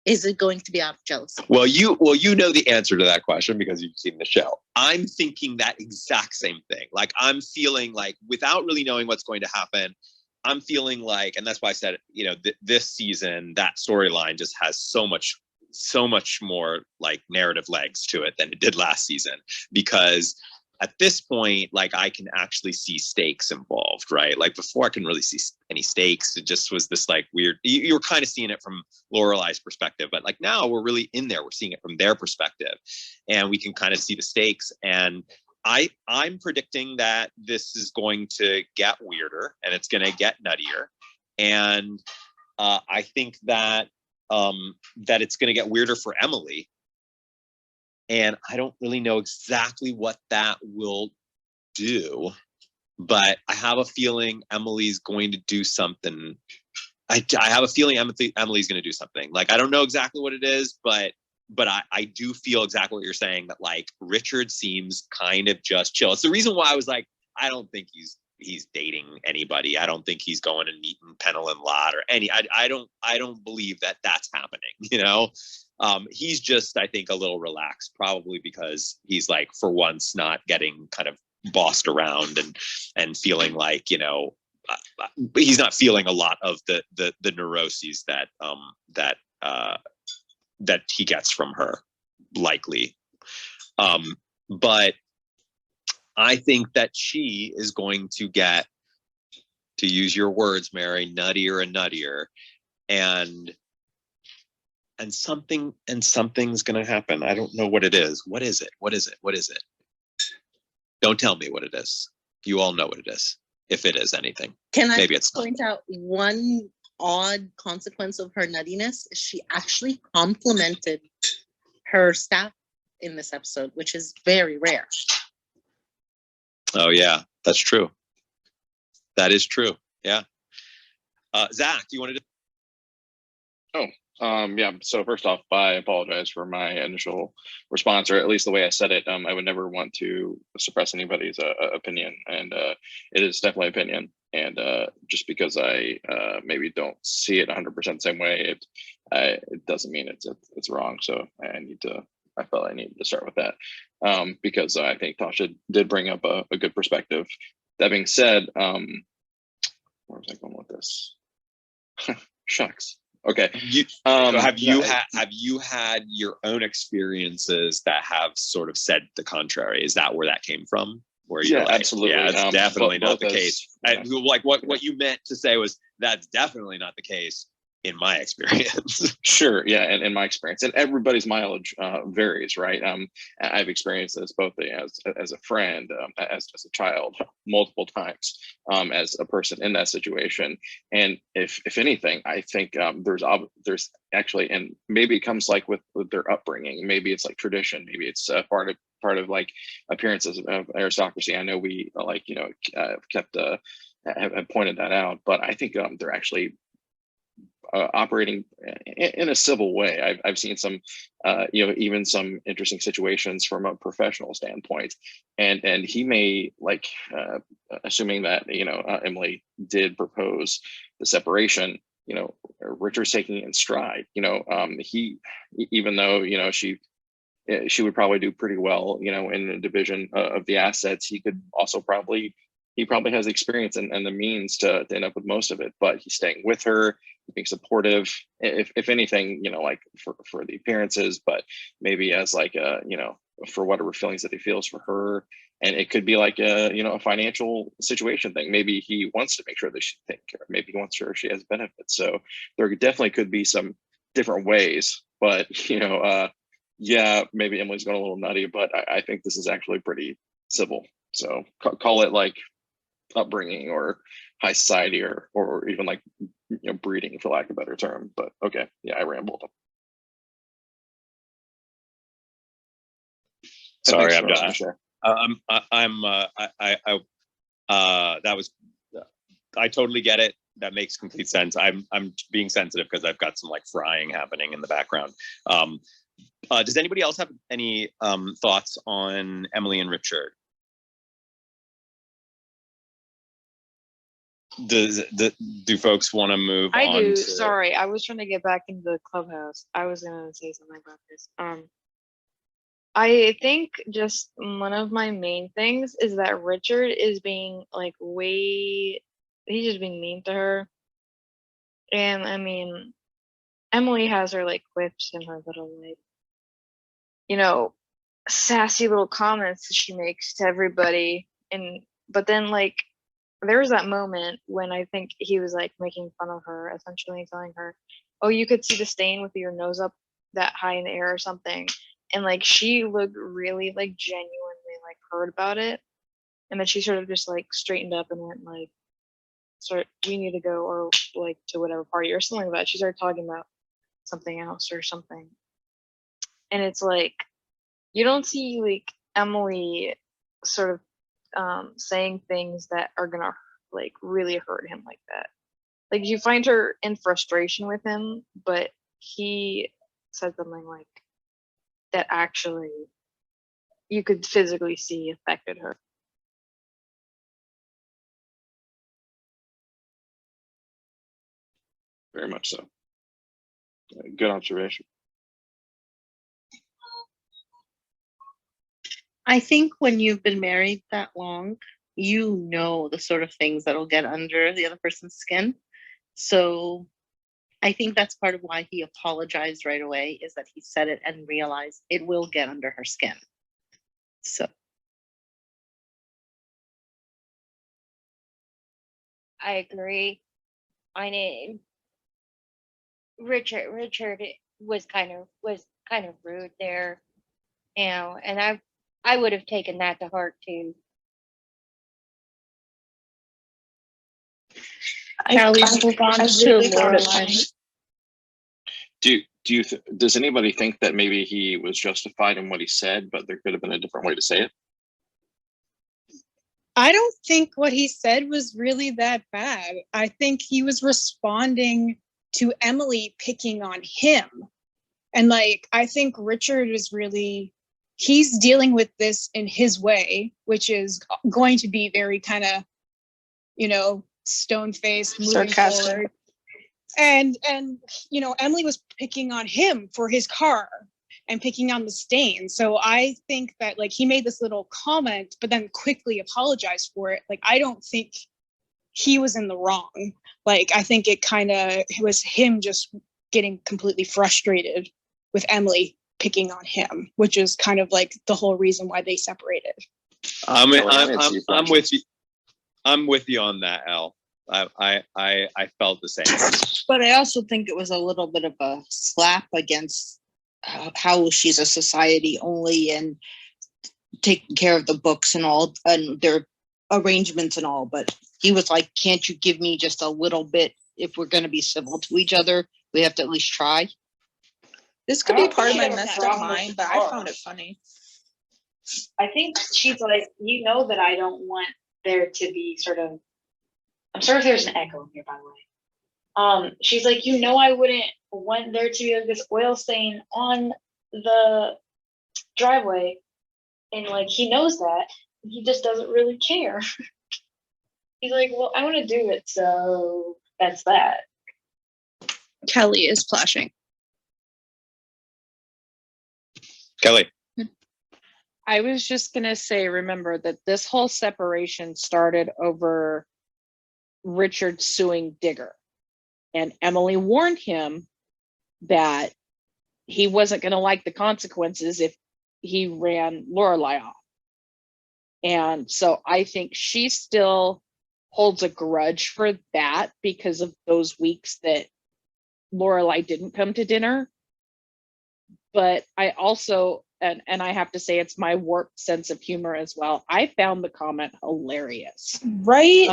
is it going to be out of jealousy? Well, you know the answer to that question because you've seen the show. I'm thinking that exact same thing. Like, I'm feeling like, without really knowing what's going to happen, I'm feeling like, and that's why I said, you know, this season, that storyline just has so much more like narrative legs to it than it did last season, because at this point, like I can actually see stakes involved, right? Like before I couldn't really see any stakes. It just was this like weird, you were kind of seeing it from Lorelai's perspective, but like now we're really in there. We're seeing it from their perspective and we can kind of see the stakes. And I'm predicting that this is going to get weirder and it's going to get nuttier. And I think that that it's going to get weirder for Emily. And I don't really know exactly what that will do, but I have a feeling Emily's going to do something. I have a feeling Emily's going to do something. Like, I don't know exactly what it is, but I do feel exactly what you're saying, that like Richard seems kind of just chill. It's the reason why I was like, I don't think he's dating anybody. I don't think he's going and meeting Penelon Lott or any, I don't believe that that's happening, you know? He's just, I think, a little relaxed, probably because he's like, for once, not getting kind of bossed around and feeling like, you know, he's not feeling a lot of the neuroses that that he gets from her, likely. But I think that she is going to get, to use your words, Mary, nuttier and nuttier, and something's going to happen. I don't know what it is. What is it? What is it? What is it? Don't tell me what it is. You all know what it is. If it is anything, Can I maybe it's point out one odd consequence of her nuttiness? She actually complimented her staff in this episode, which is very rare. Oh yeah, that's true. That is true. Yeah. Zach, do you want to do? Yeah. So first off, I apologize for my initial response, or at least the way I said it. I would never want to suppress anybody's opinion, and it is definitely opinion. And just because I maybe don't see it 100% the same way, it doesn't mean it's wrong. So I felt I needed to start with that because I think Tasha did bring up a good perspective. That being said, where was I going with this? Shucks. Okay. Have you had your own experiences that have sort of said the contrary? Is that where that came from? Where you're like, absolutely. Yeah, that's definitely not the case. Yeah. Like what you meant to say was that's definitely not the case in my experience. Sure. Yeah. And in my experience, and everybody's mileage varies, right? I've experienced this both as a friend, as a child, multiple times, as a person in that situation. And if anything, I think there's actually, and maybe it comes like with their upbringing. Maybe it's like tradition. Maybe it's part of like appearances of aristocracy. I know we have pointed that out, but I think they're actually operating in a civil way. I've seen some, even some interesting situations from a professional standpoint, and he may like, assuming that Emily did propose the separation, Richard's taking it in stride. He, even though she would probably do pretty well, in the division of the assets, he probably has experience and the means to end up with most of it, but he's staying with her, being supportive, if anything, like for the appearances, but maybe as like for whatever feelings that he feels for her. And it could be like a financial situation thing. Maybe he wants to make sure that she's taken care of. Maybe he wants sure she has benefits. So there definitely could be some different ways, but yeah, maybe Emily's going a little nutty, but I think this is actually pretty civil. So call it like upbringing or high society or even like breeding, for lack of a better term. But okay, yeah, I rambled. Sorry, I'm done. That was, I totally get it. That makes complete sense. I'm being sensitive because I've got some like frying happening in the background. Does anybody else have any thoughts on Emily and Richard? Do folks want to move on? I do. Sorry, I was trying to get back into the clubhouse. I was gonna say something about this. I think just one of my main things is that Richard is being like he's just being mean to her. And I mean, Emily has her like quips and her little like, sassy little comments that she makes to everybody. And but then like there was that moment when I think he was like making fun of her, essentially telling her, "Oh, you could see the stain with your nose up that high in the air or something." And like she looked really like genuinely like hurt about it. And then she sort of just like straightened up and went like, we need to go, or like to whatever party or something like that. She started talking about something else or something. And it's like, you don't see like Emily sort of saying things that are gonna like really hurt him like that. Like you find her in frustration with him, but he said something like that actually you could physically see affected her. Very much so. Good observation. I think when you've been married that long, you know the sort of things that'll get under the other person's skin. So I think that's part of why he apologized right away, is that he said it and realized it will get under her skin. So I agree. I mean, Richard was kind of rude there, you know, and I would have taken that to heart too. Callie's moved on to Lorelai. Does anybody think that maybe he was justified in what he said, but there could have been a different way to say it? I don't think what he said was really that bad. I think he was responding to Emily picking on him. And like, I think Richard is really, he's dealing with this in his way, which is going to be very kind of, you know, stone-faced, moving forward. And you know, Emily was picking on him for his car and picking on the stain. So I think that like he made this little comment, but then quickly apologized for it. Like, I don't think he was in the wrong. Like, I think it was him just getting completely frustrated with Emily picking on him, which is kind of like the whole reason why they separated. I'm with you. I'm with you on that, Elle. I felt the same. But I also think it was a little bit of a slap against how she's a society only and taking care of the books and all and their arrangements and all. But he was like, can't you give me just a little bit? If we're going to be civil to each other, we have to at least try. This could be part of my messed up mind, but I found it funny. I think she's like, you know that I don't want there to be sort of, I'm sorry if there's an echo here, by the way. She's like, you know, I wouldn't want there to be like this oil stain on the driveway. And like, he knows that. He just doesn't really care. He's like, well, I want to do it. So that's that. Kelly is flashing. Kelly. I was just going to say, remember that this whole separation started over Richard suing Digger. And Emily warned him that he wasn't going to like the consequences if he ran Lorelai off. And so I think she still holds a grudge for that because of those weeks that Lorelai didn't come to dinner. But I also, and I have to say it's my warped sense of humor as well, I found the comment hilarious. Right?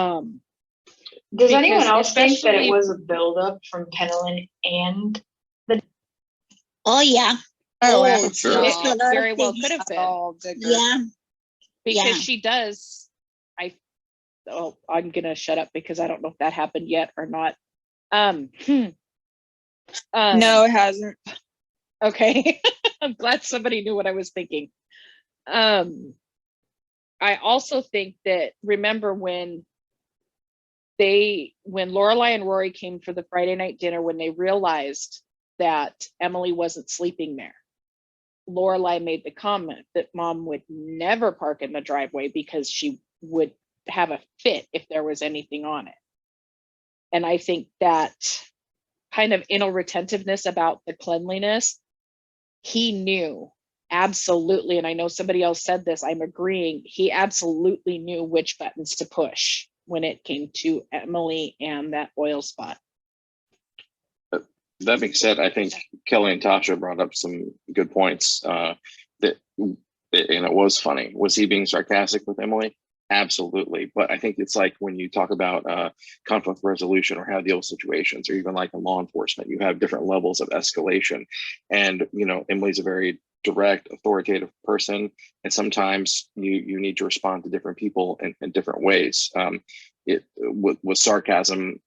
Does anyone else think that it was a buildup from Penelon and the? Oh yeah. Oh, sure. It very well could have been. Yeah. Because she does. I'm gonna shut up because I don't know if that happened yet or not. No, it hasn't. Okay. I'm glad somebody knew what I was thinking. I also think that, remember when Lorelai and Rory came for the Friday night dinner, when they realized that Emily wasn't sleeping there, Lorelai made the comment that Mom would never park in the driveway because she would have a fit if there was anything on it. And I think that kind of anal retentiveness about the cleanliness, he knew absolutely, and I know somebody else said this, I'm agreeing, he absolutely knew which buttons to push when it came to Emily and that oil spot. That being said, I think Kelly and Tasha brought up some good points. And it was funny. Was he being sarcastic with Emily? Absolutely. But I think it's like when you talk about conflict resolution or how to deal with situations, or even like in law enforcement, you have different levels of escalation. And, you know, Emily's a very direct, authoritative person. And sometimes you need to respond to different people in different ways. Was sarcasm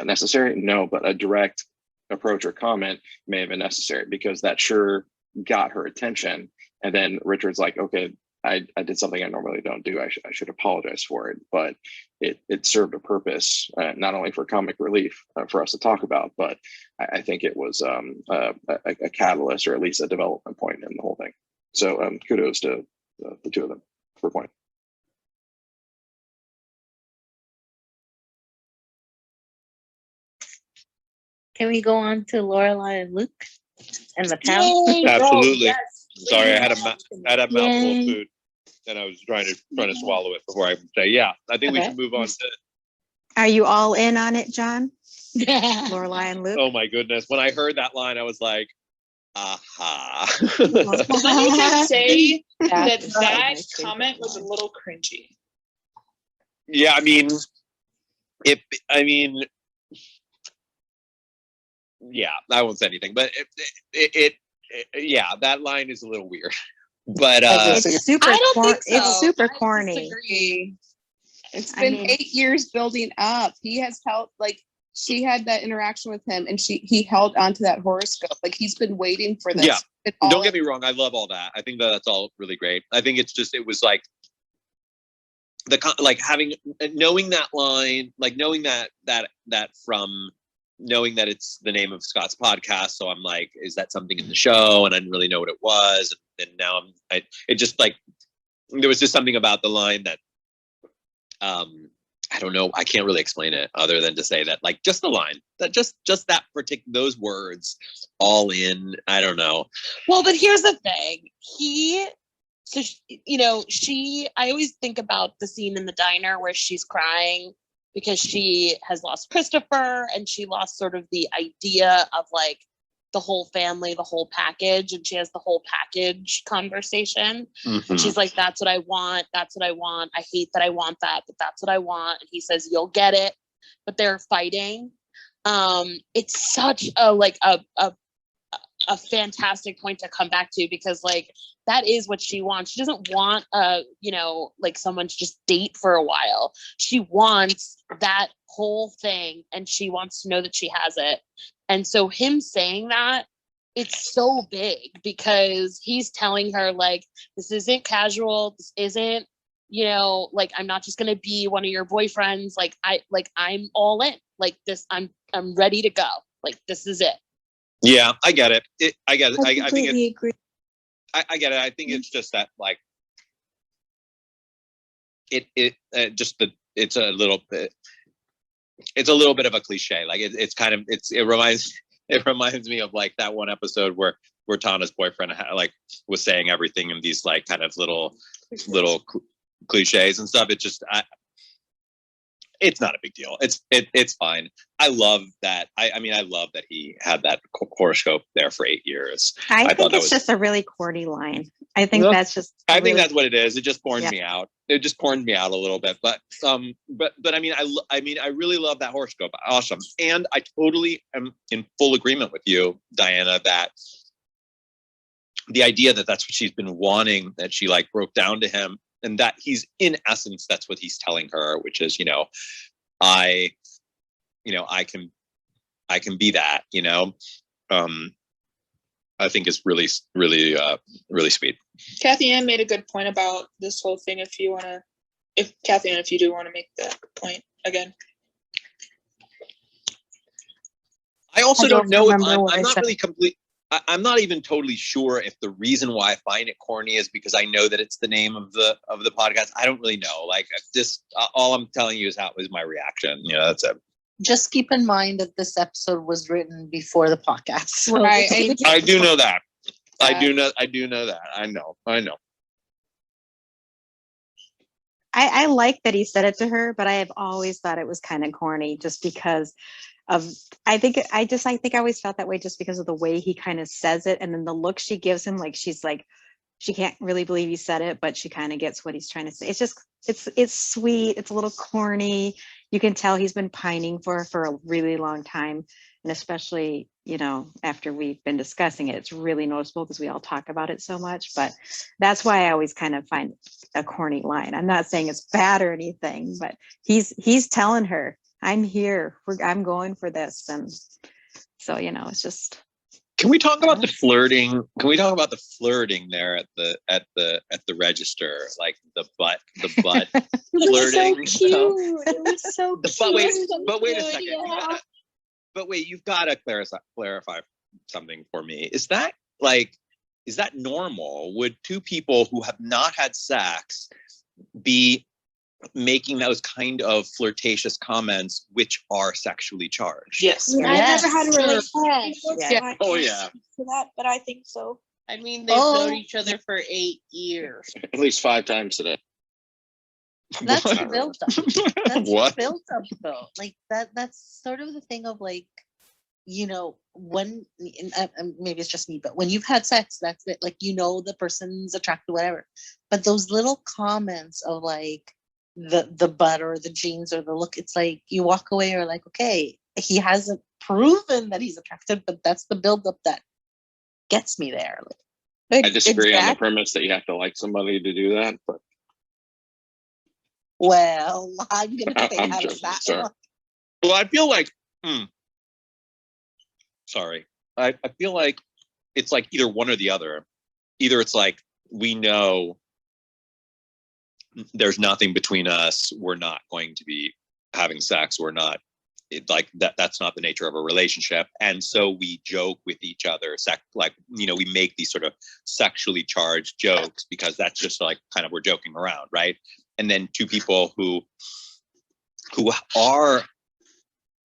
necessary? No, but a direct approach or comment may have been necessary, because that sure got her attention. And then Richard's like, okay, I did something I normally don't do. I should apologize for it. But it served a purpose, not only for comic relief for us to talk about, but I think it was a catalyst, or at least a development point in the whole thing. So kudos to the two of them for a point. Can we go on to Lorelai and Luke and the town? Absolutely. Yes. Sorry, I had a mouthful of food, and I was trying to swallow it before I could say, yeah, I think we should move on to. Are you all in on it, John? Lorelai and Luke? Oh my goodness. When I heard that line, I was like, aha. I can say that comment was a little cringy. Yeah, I mean, yeah, I won't say anything, but yeah, that line is a little weird. But it's super it's super I corny. disagree. It's been 8 years building up. He has held, like, she had that interaction with him, and he held onto that horoscope. Like, he's been waiting for this. Yeah, don't get me wrong, I love all that. I think that's all really great. I think it's just, it was like knowing that line, like knowing that knowing that it's the name of Scott's podcast. So I'm like, is that something in the show? And I didn't really know what it was. And now it just like, there was just something about the line that, I don't know. I can't really explain it other than to say that, like, just the line, that just that those words all in, I don't know. Well, but here's the thing. I always think about the scene in the diner where she's crying because she has lost Christopher, and she lost sort of the idea of like the whole family, the whole package, and she has the whole package conversation. Mm-hmm. And she's like, that's what I want. That's what I want. I hate that I want that, but that's what I want. And he says, you'll get it. But they're fighting. It's such a fantastic point to come back to, because like that is what she wants. She doesn't want like someone to just date for a while. She wants that whole thing, and she wants to know that she has it. And so him saying that, it's so big, because he's telling her like, this isn't casual, this isn't, like, I'm not just gonna be one of your boyfriends, I'm all in, like this, I'm ready to go, like this is it. Yeah, I get it. I get it. I completely agree. I get it. I think it's just that, like, it's a little bit of a cliche. Like it reminds me of like that one episode where Tana's boyfriend was saying everything in these like kind of little cliches and stuff. It just, it's not a big deal. It's fine. I love that. I mean, I love that he had that horoscope there for 8 years. I think it's just a really corny line. I think that's just. I think that's what it is. It just porned me out. It just porned me out a little bit. But I mean, I really love that horoscope. Awesome. And I totally am in full agreement with you, Diana, that the idea that that's what she's been wanting, that she like broke down to him, and that he's, in essence, that's what he's telling her, which is, I can be that, I think is really, really, really sweet. Kathy Ann made a good point about this whole thing. If Kathy Ann, if you do want to make that point again. I also don't know if I'm not really complete. I'm not even totally sure if the reason why I find it corny is because I know that it's the name of the podcast. I don't really know. Like, just all I'm telling you is how is my reaction. That's it. Just keep in mind that this episode was written before the podcast. So Right. I do know that. I do know that. I know. I like that he said it to her, but I have always thought it was kind of corny just because of I think I always felt that way just because of the way he kind of says it and then the look she gives him, like she's like she can't really believe he said it, but she kind of gets what he's trying to say. It's just it's sweet, it's a little corny. You can tell he's been pining for her for a really long time. And especially, you know, after we've been discussing it, it's really noticeable because we all talk about it so much. But that's why I always kind of find a corny line. I'm not saying it's bad or anything, but he's telling her, I'm here. I'm going for this. And so, you know, it's just. Can we talk about the flirting? Can we talk about the flirting there at the register, like the butt flirting? So cute. It was so cute. But wait a second. You've got to clarify something for me. Is that normal? Would two people who have not had sex be making those kind of flirtatious comments which are sexually charged? Yes. I've never had a relationship before, so Yeah. I Oh, can't yeah. speak to that, but I think so. I mean, they've known each other for 8 years. At least 5 times today. That's the build up. That's What? the build up though. Like that's sort of the thing of like, you know, when maybe it's just me, but when you've had sex, that's it. Like, you know, the person's attracted, whatever. But those little comments of like the butt or the jeans or the look, it's like you walk away or like, okay, he hasn't proven that he's attractive, but that's the build up that gets me there. I disagree on the premise that you have to like somebody to do that, but Well, I'm gonna say I'm that joking, is that sorry. one. Well, I feel like, sorry. I feel like it's like either one or the other. Either it's like, we know there's nothing between us. We're not going to be having sex. We're not like that. That's not the nature of a relationship. And so we joke with each other. Like, you know, we make these sort of sexually charged jokes because that's just like kind of, we're joking around. Right. And then two people who are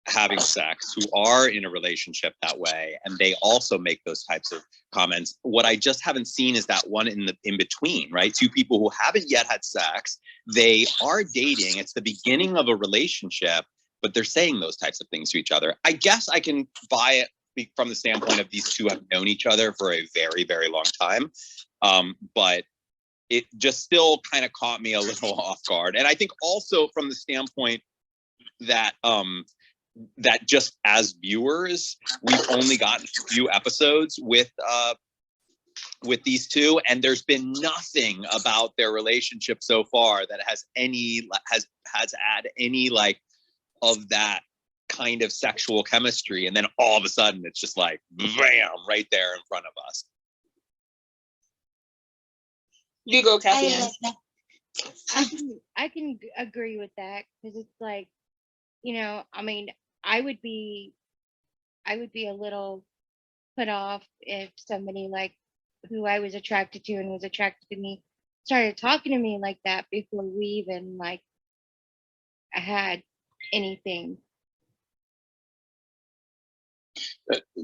having sex, who are in a relationship that way, and they also make those types of comments. What I just haven't seen is that one in between, right? Two people who haven't yet had sex, they are dating, it's the beginning of a relationship, but they're saying those types of things to each other. I guess I can buy it from the standpoint of these two have known each other for a very, very long time. But it just still kind of caught me a little off guard. And I think also from the standpoint that that just as viewers, we've only gotten a few episodes with these two, and there's been nothing about their relationship so far that has had any like of that kind of sexual chemistry. And then all of a sudden it's just like bam, right there in front of us. You go, Kathy. I like that. I can agree with that because it's like, you know, I mean, I would be a little put off if somebody like who I was attracted to and was attracted to me started talking to me like that before we even like had anything.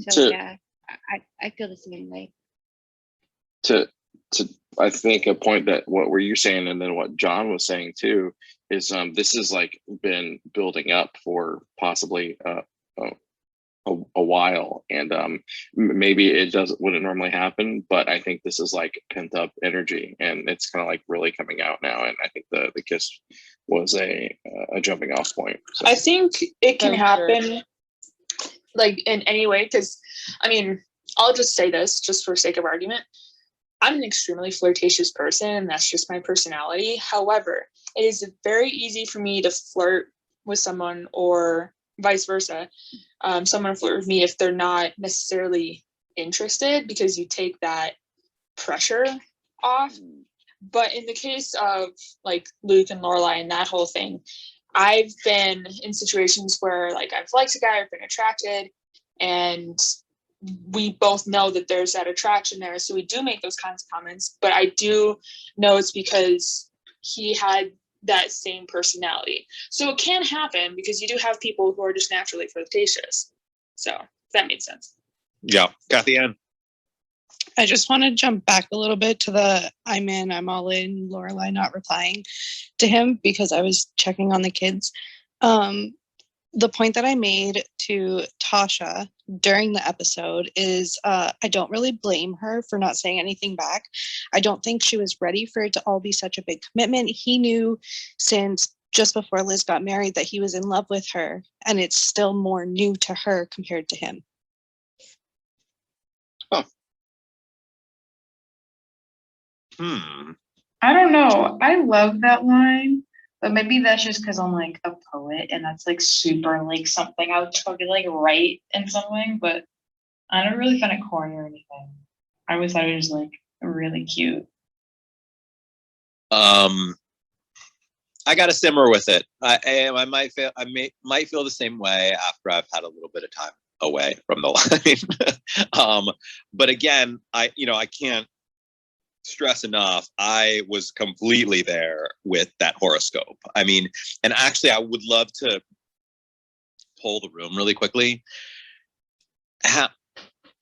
So yeah, I feel the same way. To I think a point that what were you saying and then what John was saying too is this has like been building up for possibly a while, and maybe it wouldn't normally happen, but I think this is like pent up energy and it's kind of like really coming out now, and I think the kiss was a jumping off point. So. I think it can happen like in any way, because I mean, I'll just say this just for sake of argument. I'm an extremely flirtatious person, and that's just my personality. However, it is very easy for me to flirt with someone or vice versa. Someone flirt with me if they're not necessarily interested, because you take that pressure off. But in the case of like Luke and Lorelai and that whole thing, I've been in situations where like I've liked a guy, I've been attracted, and we both know that there's that attraction there. So we do make those kinds of comments, but I do know it's because he had that same personality. So it can happen because you do have people who are just naturally flirtatious. So if that made sense. Yeah. Kathy Ann. I just want to jump back a little bit to the I'm in, I'm all in, Lorelai not replying to him because I was checking on the kids. The point that I made to Tasha during the episode is I don't really blame her for not saying anything back. I don't think she was ready for it to all be such a big commitment. He knew since just before Liz got married that he was in love with her, and it's still more new to her compared to him. I don't know. I love that line, but maybe that's just because I'm like a poet and that's like super like something I would probably like write in something, but I don't really find it corny or anything. I always thought it was like really cute. I got to simmer with it. I might feel might feel the same way after I've had a little bit of time away from the line. But again, I can't stress enough. I was completely there with that horoscope. I mean, and actually, I would love to poll the room really quickly.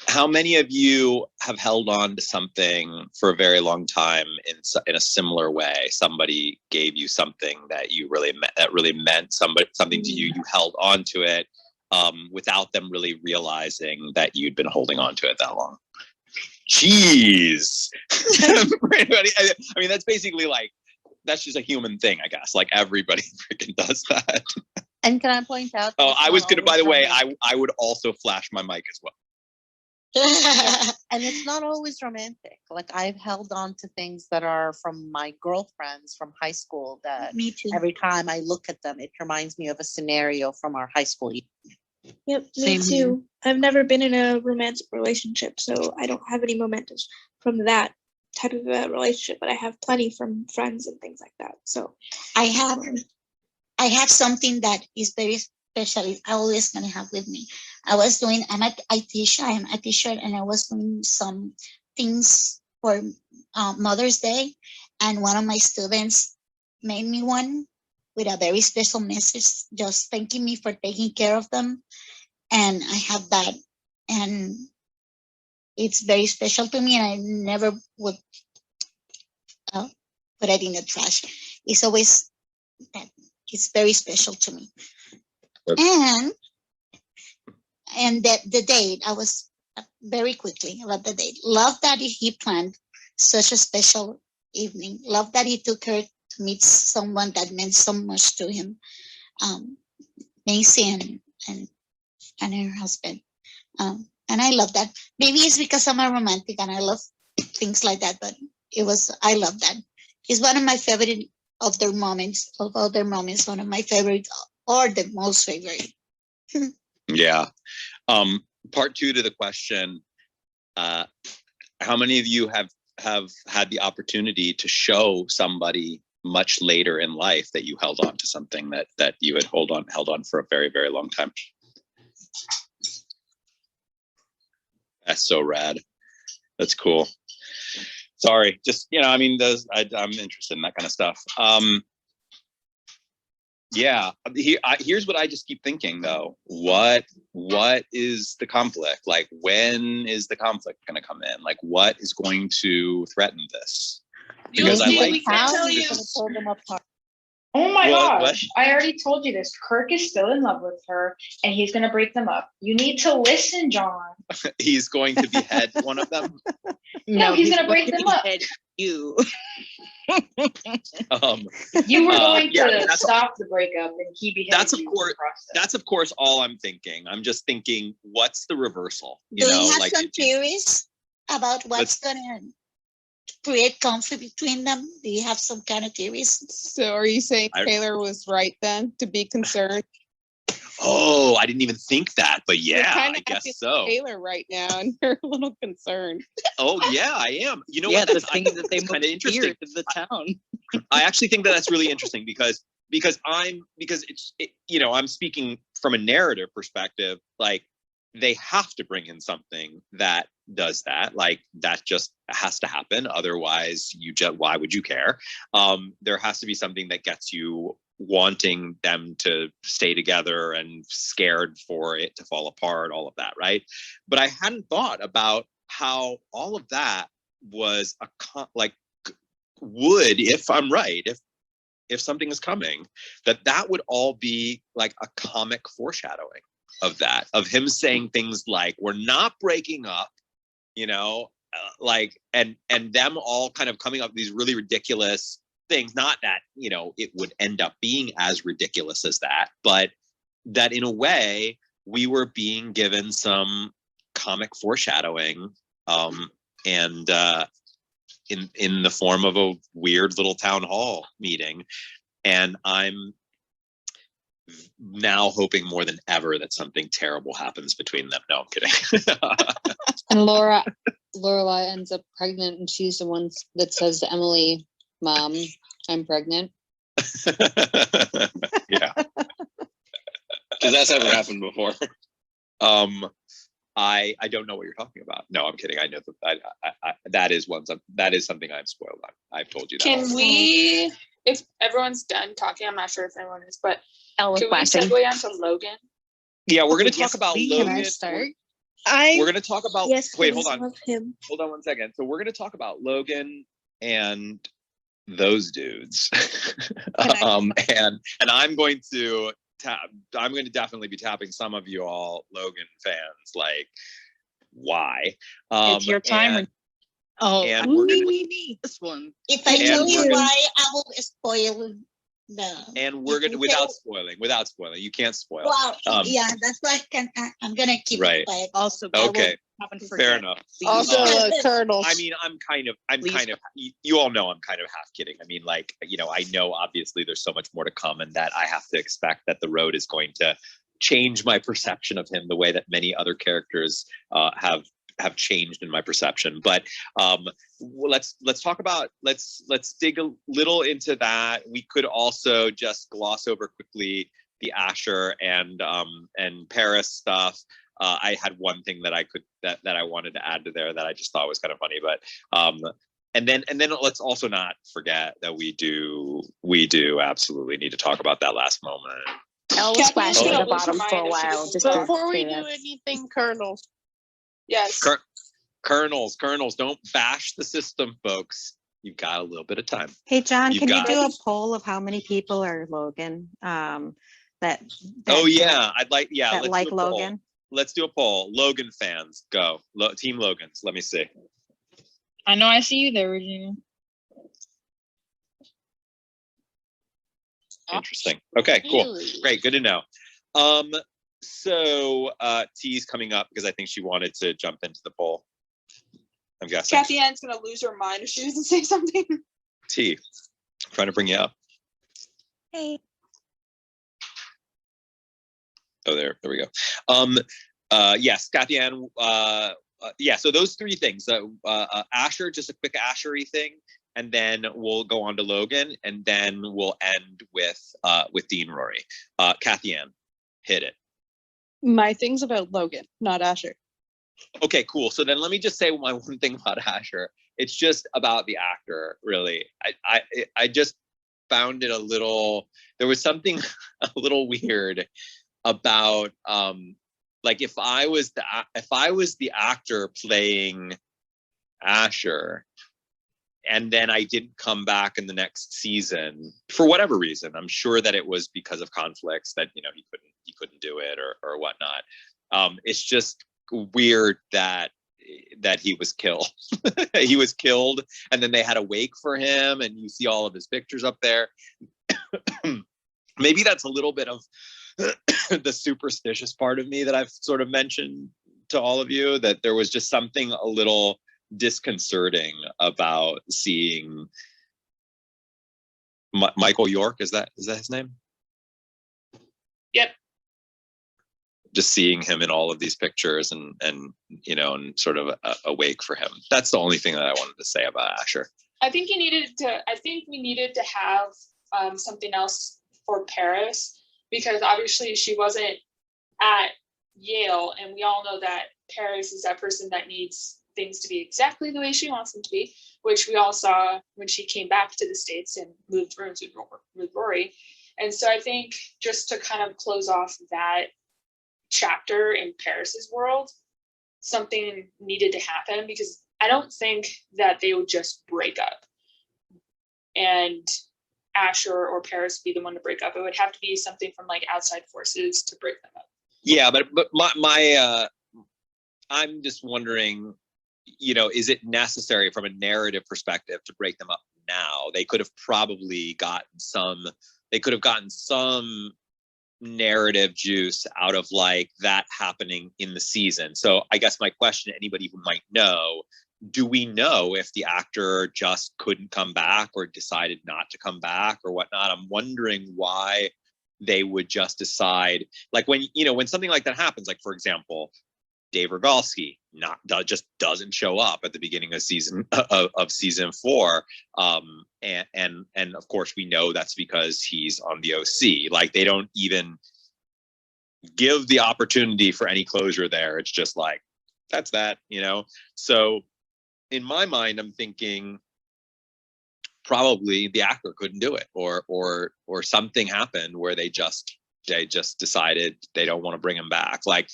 How many of you have held on to something for a very long time in a similar way? Somebody gave you something that you really meant something to you. You held on to it without them really realizing that you'd been holding on to it that long. Jeez. I mean, that's basically like, that's just a human thing, I guess. Like everybody freaking does that. And can I point out? Oh, I was gonna. By the way, I would also flash my mic as well. And it's not always romantic. Like I've held on to things that are from my girlfriends from high school that Me too. every time I look at them, it reminds me of a scenario from our high school year. Yep, Same me here. too. I've never been in a romantic relationship, so I don't have any mementos from that type of a relationship, but I have plenty from friends and things like that. So I have something that is very special. I always gonna have with me. I teach. I am a teacher, and I was doing some things for Mother's Day, and one of my students made me one with a very special message, just thanking me for taking care of them. And I have that, and it's very special to me, and I never would put it in the trash. It's always that. It's very special to me. And the date, I was very quickly about the date. Love that he planned such a special evening. Love that he took her to meet someone that meant so much to him. Macy and her husband. And I love that. Maybe it's because I'm a romantic and I love things like that, but I love that. It's one of my favorite of their moments, one of my favorite or the most favorite. Yeah. Part two to the question, how many of you have had the opportunity to show somebody much later in life that you held on to something that you had held on for a very, very long time? That's so rad. That's cool. Sorry, just, I mean, I'm interested in that kind of stuff. Yeah, here's what I just keep thinking though. What is the conflict? Like, when is the conflict going to come in? Like, what is going to threaten this? Because we can't tell you. Oh my gosh, I already told you this. Kirk is still in love with her and he's going to break them up. You need to listen, John. He's going to behead one of them? No, he's going to break them up. You. You were going to stop the breakup and he beheaded that's you. That's of course all I'm thinking. I'm just thinking, what's the reversal? Do you have some theories about what's going to create conflict between them? Do you have some kind of theories? So are you saying Taylor was right then to be concerned? Oh, I didn't even think that, but yeah, You're I guess so. Taylor right now, and you're a little concerned. Oh yeah, I am. You know Yeah, what? the That's things that they kind of interesting. feared in the town. I actually think that that's really interesting because I'm speaking from a narrative perspective. Like, they have to bring in something that does that. Like that just has to happen. Otherwise, why would you care? There has to be something that gets you wanting them to stay together and scared for it to fall apart, all of that, right? But I hadn't thought about how all of that was would, if I'm right, if something is coming, that would all be like a comic foreshadowing of that, of him saying things like, we're not breaking up, you know, like, and them all kind of coming up with these really ridiculous things. Not that, you know, it would end up being as ridiculous as that, but that in a way we were being given some comic foreshadowing, and in the form of a weird little town hall meeting. And I'm now hoping more than ever that something terrible happens between them. No, I'm kidding. And Lorelai ends up pregnant, and she's the one that says to Emily, "Mom, I'm pregnant." Yeah, because that's never happened before. I don't know what you're talking about. No, I'm kidding. I know that is something I'm spoiled on. I've told you that. Can we, if everyone's done talking, I'm not sure if everyone is, but can we flashing. segue on to Logan? Yeah, we're going to Yes, talk about please. Logan. Can I start? We're going to talk about. Yes, Wait, please, hold on. love him. Hold on one second. So we're going to talk about Logan and those dudes. And I'm going to definitely be tapping some of you all Logan fans, like, why? It's your time. And, Oh, and we're gonna, this one. If I And tell you we're gonna- why, I will spoil the. and we're gonna without spoiling. You can't spoil. Wow. Yeah, that's why I'm gonna keep Right. it quiet. Also, Okay. Fair enough. Also, Colonels. I mean, I'm kind of, you all know I'm kind of half kidding. I mean, like, you know, I know obviously there's so much more to come, and that I have to expect that the road is going to change my perception of him the way that many other characters have changed in my perception. But let's talk about, let's dig a little into that. We could also just gloss over quickly the Asher and Paris stuff. I had one thing that I wanted to add to there that I just thought was kind of funny, but and then let's also not forget that we do absolutely need to talk about that last moment. Elle was splashing at the bottom for a while. Just Before we to do anything, Colonel. Yes. Colonels, don't bash the system, folks. You've got a little bit of time. Hey, John, You've can you got do a it. poll of how many people are Logan? That Oh yeah, I'd like, yeah. that Let's like do a poll. Logan. Let's do a poll. Logan fans, go. Team Logans. Let me see. I know I see you there, Regina. Interesting. Okay, cool. Great. Good to know. So T's coming up because I think she wanted to jump into the poll. I'm guessing. Kathy Ann's gonna lose her mind if she doesn't say something. T, I'm trying to bring you up. Hey. Oh, there we go. Yes, Kathy Ann. Yeah, so those three things. Asher, just a quick Ashery thing, and then we'll go on to Logan, and then we'll end with Dean Rory. Kathy Ann, hit it. My thing's about Logan, not Asher. Okay, cool. So then let me just say my one thing about Asher. It's just about the actor, really. I just found it a little, there was something a little weird about like if I was the actor playing Asher, and then I didn't come back in the next season for whatever reason. I'm sure that it was because of conflicts that, you know, he couldn't do it or whatnot. It's just weird that he was killed. He was killed, and then they had a wake for him, and you see all of his pictures up there. Maybe that's a little bit of the superstitious part of me that I've sort of mentioned to all of you, that there was just something a little disconcerting about seeing Michael York. Is that his name? Yep. Just seeing him in all of these pictures and you know, and sort of a wake for him. That's the only thing that I wanted to say about Asher. I think we needed to have something else for Paris, because obviously she wasn't at Yale, and we all know that Paris is that person that needs things to be exactly the way she wants them to be, which we all saw when she came back to the States and moved rooms with Rory. And so I think just to kind of close off that chapter in Paris's world, something needed to happen, because I don't think that they would just break up and Asher or Paris be the one to break up. It would have to be something from like outside forces to break them up. Yeah, but my I'm just wondering, you know, is it necessary from a narrative perspective to break them up now? They could have probably gotten some. They could have gotten some narrative juice out of like that happening in the season. So I guess my question to anybody who might know, do we know if the actor just couldn't come back or decided not to come back or whatnot? I'm wondering why they would just decide, like when, you know, when something like that happens, like for example, Dave Rogalski just doesn't show up at the beginning of season 4, and of course we know that's because he's on the OC. Like they don't even give the opportunity for any closure there. It's just like that's that, you know. So in my mind, I'm thinking probably the actor couldn't do it, or something happened where they just decided they don't want to bring him back, like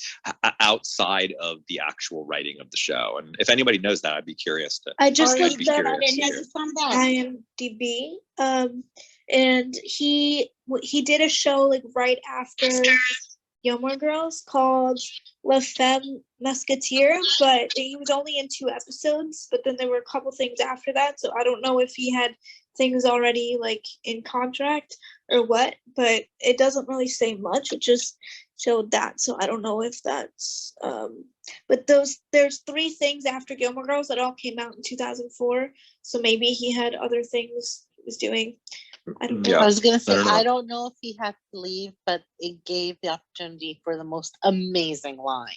outside of the actual writing of the show. And if anybody knows that, I'd be curious to. I just I'd looked be up curious to hear. IMDb, and he did a show like right after Gilmore Girls called La Femme Musketeer, but he was only in 2 episodes. But then there were a couple things after that, so I don't know if he had things already like in contract or what, but it doesn't really say much. It just showed that, so I don't know if that's but there's 3 things after Gilmore Girls that all came out in 2004, so maybe he had other things he was doing. I don't know. I was gonna say I don't know if he had to leave, but it gave the opportunity for the most amazing line.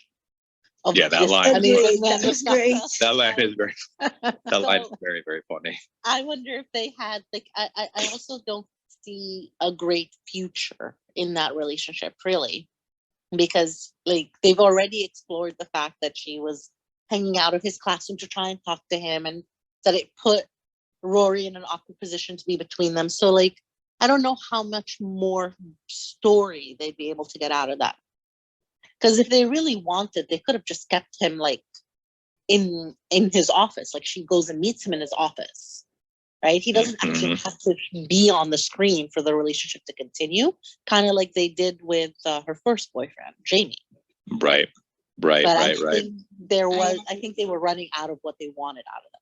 Yeah, that line. That was great. That line is very. That line is very, very funny. I wonder if they had like I also don't see a great future in that relationship, really, because like they've already explored the fact that she was hanging out of his classroom to try and talk to him, and that it put Rory in an awkward position to be between them. So like I don't know how much more story they'd be able to get out of that. Because if they really wanted, they could have just kept him like in his office. Like she goes and meets him in his office, right? He doesn't actually have to be on the screen for the relationship to continue, kind of like they did with her first boyfriend, Jamie. Right. But I think they were running out of what they wanted out of them.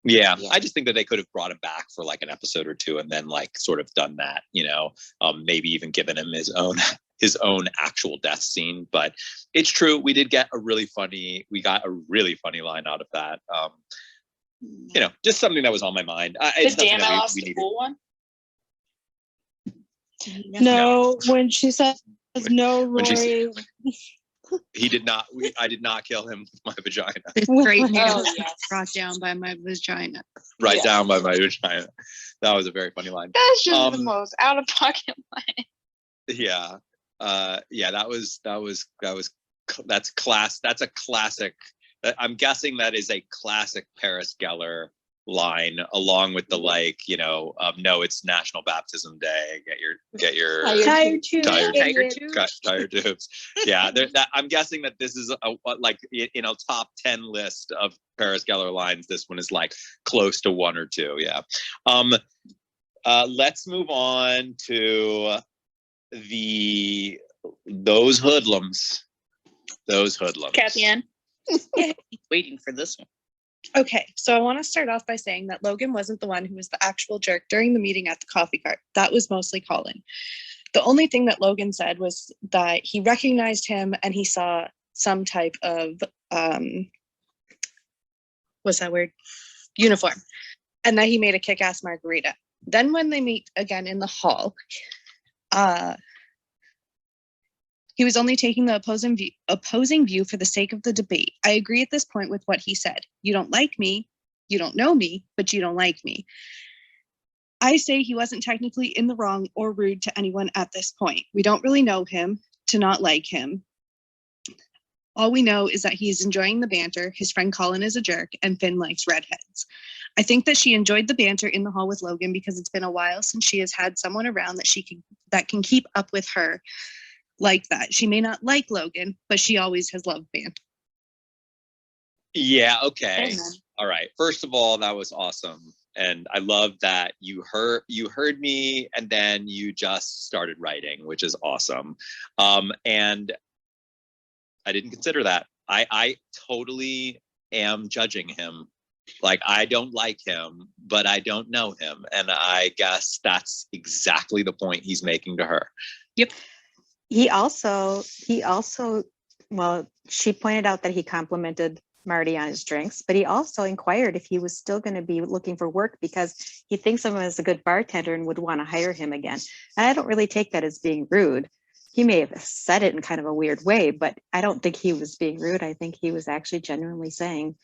Yeah, I just think that they could have brought him back for like an episode or 2 and then like sort of done that, you know, maybe even given him his own actual death scene. But it's true, we got a really funny line out of that. You know, just something that was on my mind. It's the damn I lost the pool one? No, when she says no, Rory. He did not. I did not kill him with my vagina. Great Oh, yes. Brought down by my vagina. Right down by my vagina. That was a very funny line. That's just the most out of pocket line. Yeah. Yeah. That's a classic. I'm guessing that is a classic Paris Geller line, along with the like, you know, no, it's National Baptism Day. Get your tiger tubes. Yeah, I'm guessing that this is like in a top 10 list of Paris Geller lines. This one is like close to 1 or 2. Yeah. Let's move on to those hoodlums. Kathy Ann. Waiting for this one. Okay, so I want to start off by saying that Logan wasn't the one who was the actual jerk during the meeting at the coffee cart. That was mostly Colin. The only thing that Logan said was that he recognized him and he saw some type of, what's that word? Uniform. And that he made a kick-ass margarita. Then when they meet again in the hall, he was only taking the opposing view for the sake of the debate. I agree at this point with what he said. You don't like me, you don't know me, but you don't like me. I say he wasn't technically in the wrong or rude to anyone at this point. We don't really know him to not like him. All we know is that he's enjoying the banter, his friend Colin is a jerk, and Finn likes redheads. I think that she enjoyed the banter in the hall with Logan because it's been a while since she has had someone around that can keep up with her like that. She may not like Logan, but she always has loved banter. Yeah, okay. Amen. All right. First of all, that was awesome. And I love that you heard me and then you just started writing, which is awesome. And I didn't consider that. I totally am judging him. Like, I don't like him, but I don't know him. And I guess that's exactly the point he's making to her. Yep. He also, well, she pointed out that he complimented Marty on his drinks, but he also inquired if he was still going to be looking for work because he thinks of him as a good bartender and would want to hire him again. And I don't really take that as being rude. He may have said it in kind of a weird way, but I don't think he was being rude. I think he was actually genuinely saying,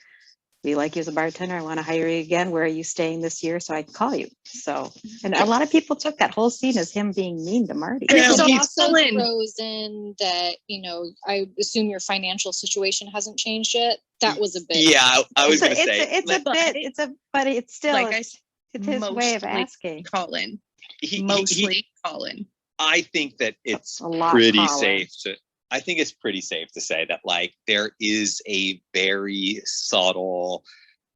we like you as a bartender. I want to hire you again. Where are you staying this year so I can call you? So, and a lot of people took that whole scene as him being mean to Marty. And it he's also still in. throws in that, I assume your financial situation hasn't changed yet. That was a bit. Yeah, I was going to It's say. but it's still, Like I said, it's his way of mostly asking. Colin. He- Mostly Colin. I think that it's A lot pretty taller. safe to. I think it's pretty safe to say that, like, there is a very subtle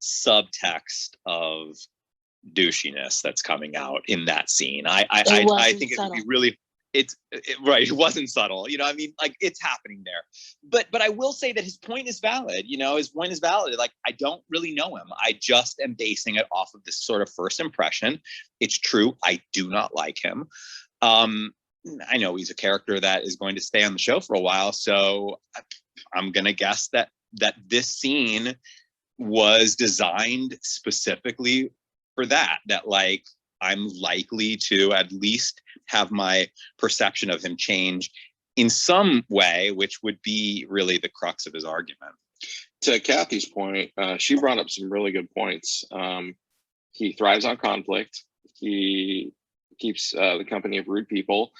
subtext of douchiness that's coming out in that scene. I think it would be really. Right. It wasn't subtle. I mean, like, it's happening there. But I will say that his point is valid. His point is valid. Like, I don't really know him. I just am basing it off of this sort of first impression. It's true. I do not like him. I know he's a character that is going to stay on the show for a while. So I'm going to guess that this scene was designed specifically for that, like, I'm likely to at least have my perception of him change in some way, which would be really the crux of his argument. To Kathy's point, she brought up some really good points. He thrives on conflict. He keeps the company of rude people,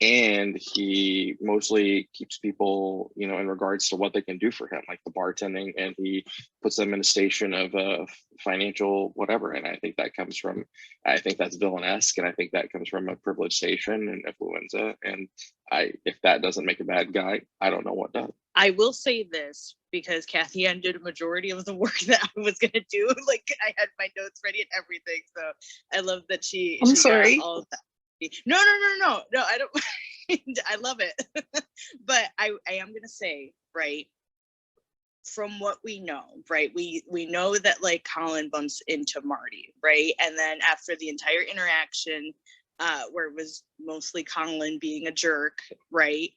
and he mostly keeps people, in regards to what they can do for him, like the bartending, and he puts them in a station of financial whatever. And I think that's villanesque, and I think that comes from a privileged station and influenza. And if that doesn't make a bad guy, I don't know what does. I will say this because Kathy did a majority of the work that I was gonna do. Like, I had my notes ready and everything. So I love that she. I'm sorry. All of that. No, I don't. I love it. But I am gonna say, right, from what we know, right, we know that, like, Colin bumps into Marty, right, and then after the entire interaction, where it was mostly Colin being a jerk, right,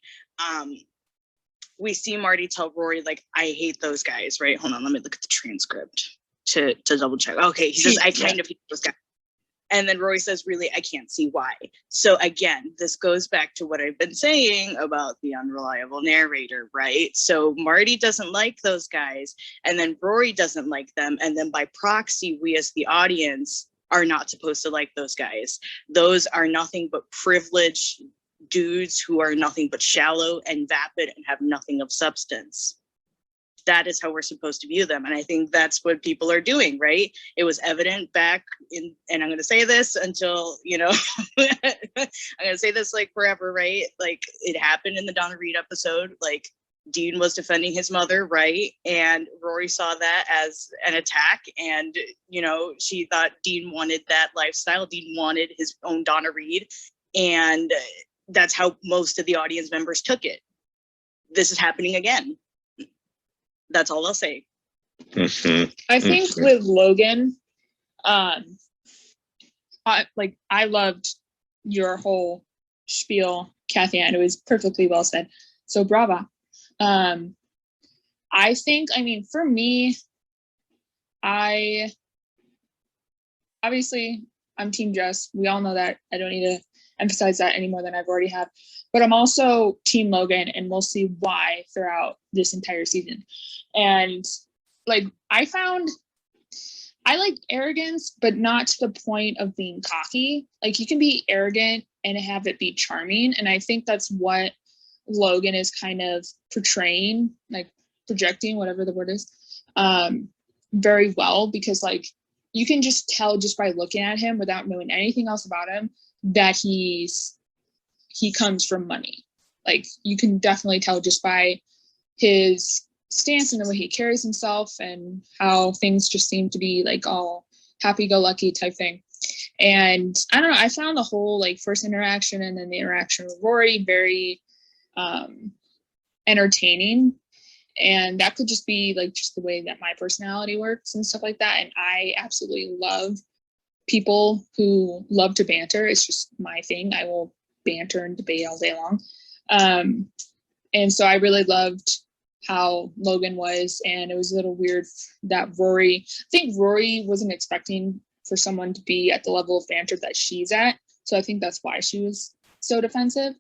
we see Marty tell Rory, like, I hate those guys, right? Hold on, let me look at the transcript to double check. Okay, he says, I kind of hate those guys. And then Rory says, really, I can't see why. So again, this goes back to what I've been saying about the unreliable narrator, right? So Marty doesn't like those guys, and then Rory doesn't like them. And then by proxy, we as the audience are not supposed to like those guys. Those are nothing but privileged dudes who are nothing but shallow and vapid and have nothing of substance. That is how we're supposed to view them. And I think that's what people are doing, right? It was evident back in, and I'm going to say this until, I'm going to say this like forever, right? Like, it happened in the Donna Reed episode, like, Dean was defending his mother, right? And Rory saw that as an attack. And, she thought Dean wanted that lifestyle. Dean wanted his own Donna Reed. And that's how most of the audience members took it. This is happening again. That's all I'll say. Mm-hmm. I think with Logan, I loved your whole spiel, Kathy, and it was perfectly well said. So brava. I think, for me, obviously I'm Team Jess. We all know that. I don't need to emphasize that any more than I've already have. But I'm also Team Logan, and we'll see why throughout this entire season. And like, I like arrogance, but not to the point of being cocky. Like, you can be arrogant and have it be charming. And I think that's what Logan is kind of portraying. Like, projecting, whatever the word is, very well, because like you can just tell just by looking at him without knowing anything else about him that he comes from money. Like you can definitely tell just by his stance and the way he carries himself and how things just seem to be like all happy-go-lucky type thing. And I don't know, I found the whole like first interaction and then the interaction with Rory very entertaining. And that could just be like just the way that my personality works and stuff like that. And I absolutely love people who love to banter. It's just my thing. I will banter and debate all day long. And so I really loved how Logan was, and it was a little weird that I think Rory wasn't expecting for someone to be at the level of banter that she's at. So I think that's why she was so defensive.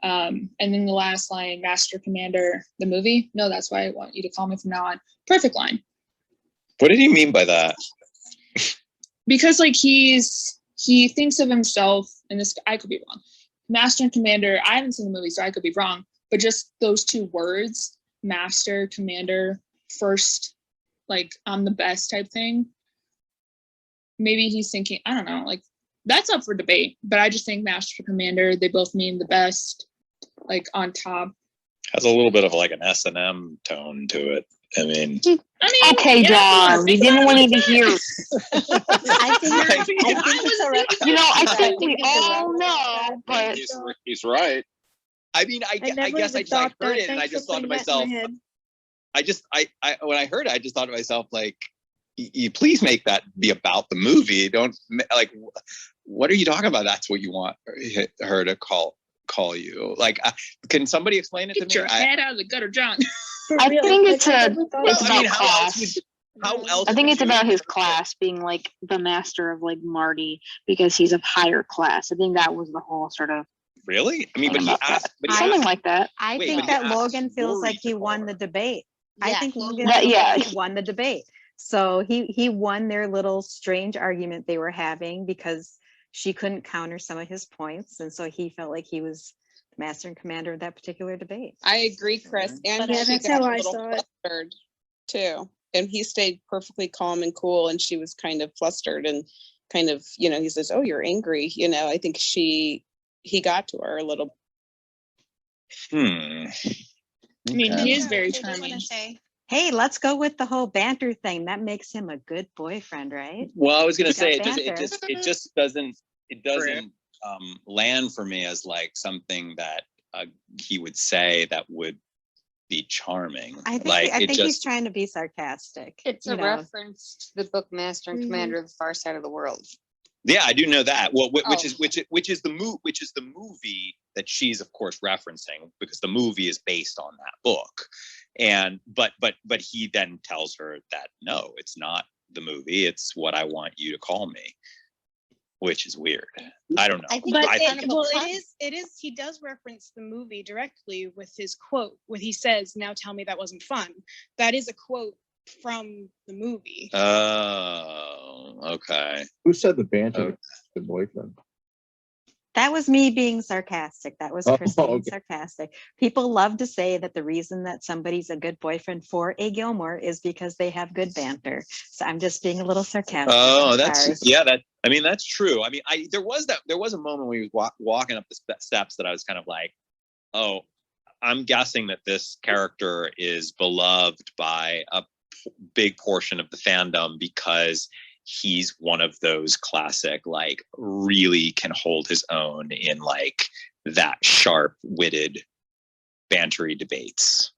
And then the last line, Master Commander, the movie. No, that's why I want you to call me from now on. Perfect line. What did he mean by that? Because like he thinks of himself, and this, I could be wrong. Master and Commander, I haven't seen the movie, so I could be wrong. But just those two words, Master, Commander, first, like I'm the best type thing. Maybe he's thinking, I don't know, like that's up for debate. But I just think Master, Commander, they both mean the best, like on top. Has a little bit of like an S&M tone to it. I mean, Okay, yeah, John, we didn't want you to hear. I think I think we all know, but he's right. I mean, I guess I heard it and I just thought to myself, when I heard it, I just thought to myself, like, you please make that be about the movie. Don't like, what are you talking about? That's what you want her to call you. Like, can somebody explain it to me? Get your head out of the gutter, John. I think it's about class. How else? I think it's about his class being like the master of like Marty because he's of higher class. I think that was the whole sort of. Really? I mean, but he asked, something like that. I Wait, think but that he asked Logan feels Rory like he to call won her. the debate. I Yeah, think he Logan won. feels Yeah. like he won the debate. So he won their little strange argument they were having because she couldn't counter some of his points, and so he felt like he was master and commander of that particular debate. I agree, Chris. And Yeah, she that's got how a I little saw it. flustered too. And he stayed perfectly calm and cool, and she was kind of flustered and kind of, he says, "Oh, you're angry." I think he got to her a little. I mean, he is very I just charming. wanna say, Hey, let's go with the whole banter thing. That makes him a good boyfriend, right? Well, I was gonna He's got say banter. it just doesn't land for me as like something that he would say that would be charming. I think like I think he's trying to be sarcastic. It's a reference to the book Master and Commander of the Far Side of the World. Yeah, I do know that. Well, which Oh. is the movie that she's of course referencing, because the movie is based on that book. And but he then tells her that no, it's not the movie. It's what I want you to call me, which is weird. I don't know. I think But it's kind of a pun. it is, he does reference the movie directly with his quote, when he says, "Now tell me that wasn't fun." That is a quote from the movie. Oh, okay. Who said the banter was the boyfriend? That was me being sarcastic. That was Oh, Chris being okay. sarcastic. People love to say that the reason that somebody's a good boyfriend for a Gilmore is because they have good banter. So I'm just being a little sarcastic. Oh, I'm that's sorry. I mean, that's true. I mean, there was a moment when he was walking up the steps that I was kind of like, oh, I'm guessing that this character is beloved by a big portion of the fandom because he's one of those classic, like, really can hold his own in like that sharp-witted, bantery debates.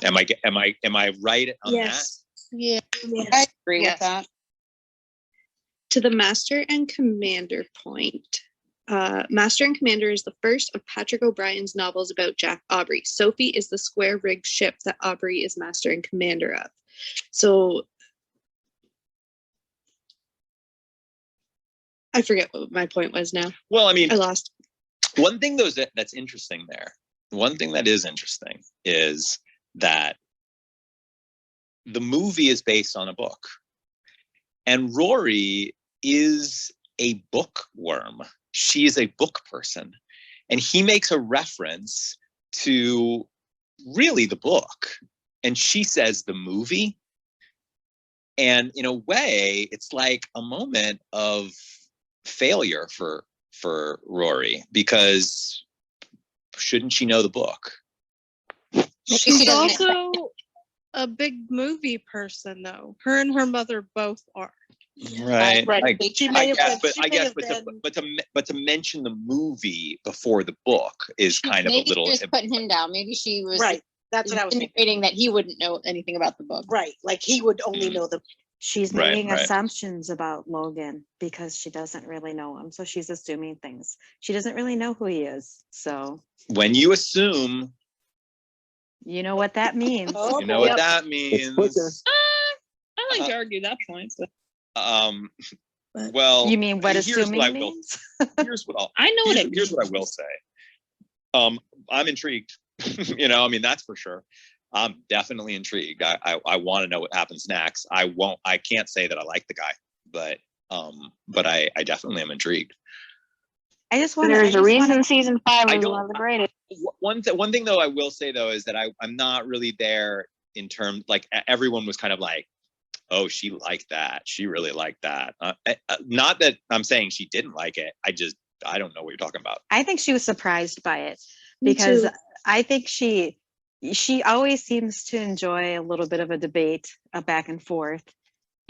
Am I right on Yes. Yeah. I agree with that. To the Master and Commander point, Master and Commander is the first of Patrick O'Brien's novels about Jack Aubrey. Sophie is the square-rigged ship that Aubrey is Master and Commander of. So I forget what my point was now. Well, I mean, I lost. One thing though that's interesting there. One thing that is interesting is that the movie is based on a book, and Rory is a bookworm. She is a book person, and he makes a reference to really the book and she says the movie. And in a way, it's like a moment of failure for Rory, because shouldn't she know the book? She's also a big movie person, though. Her and her mother both are. Right. Right. She may have been- but she I may guess, have but to mention the movie before the book is kind of a Maybe little. she was putting him down. Maybe she was Right. That's what I was thinking. insinuating that he wouldn't know anything about the book. Right. Like he would only know the. She's Right, making right. assumptions about Logan because she doesn't really know him. So she's assuming things. She doesn't really know who he is. So When you assume, you know what that means. you know what that means. I like to argue that point, but Well, You mean what here's assuming what I will. means? Here's what I'll. I know what it Here's what I means. will say. I'm intrigued. I mean, that's for sure. I'm definitely intrigued. I want to know what happens next. I can't say that I like the guy, but I definitely am intrigued. I just want. There's a reason season 5 I was don't- one of the greatest. One thing though I will say though is that I'm not really there in terms, like everyone was kind of like, oh, she liked that. She really liked that. Not that I'm saying she didn't like it. I don't know what you're talking about. I think she was surprised by it Me because too. I think she always seems to enjoy a little bit of a debate, a back and forth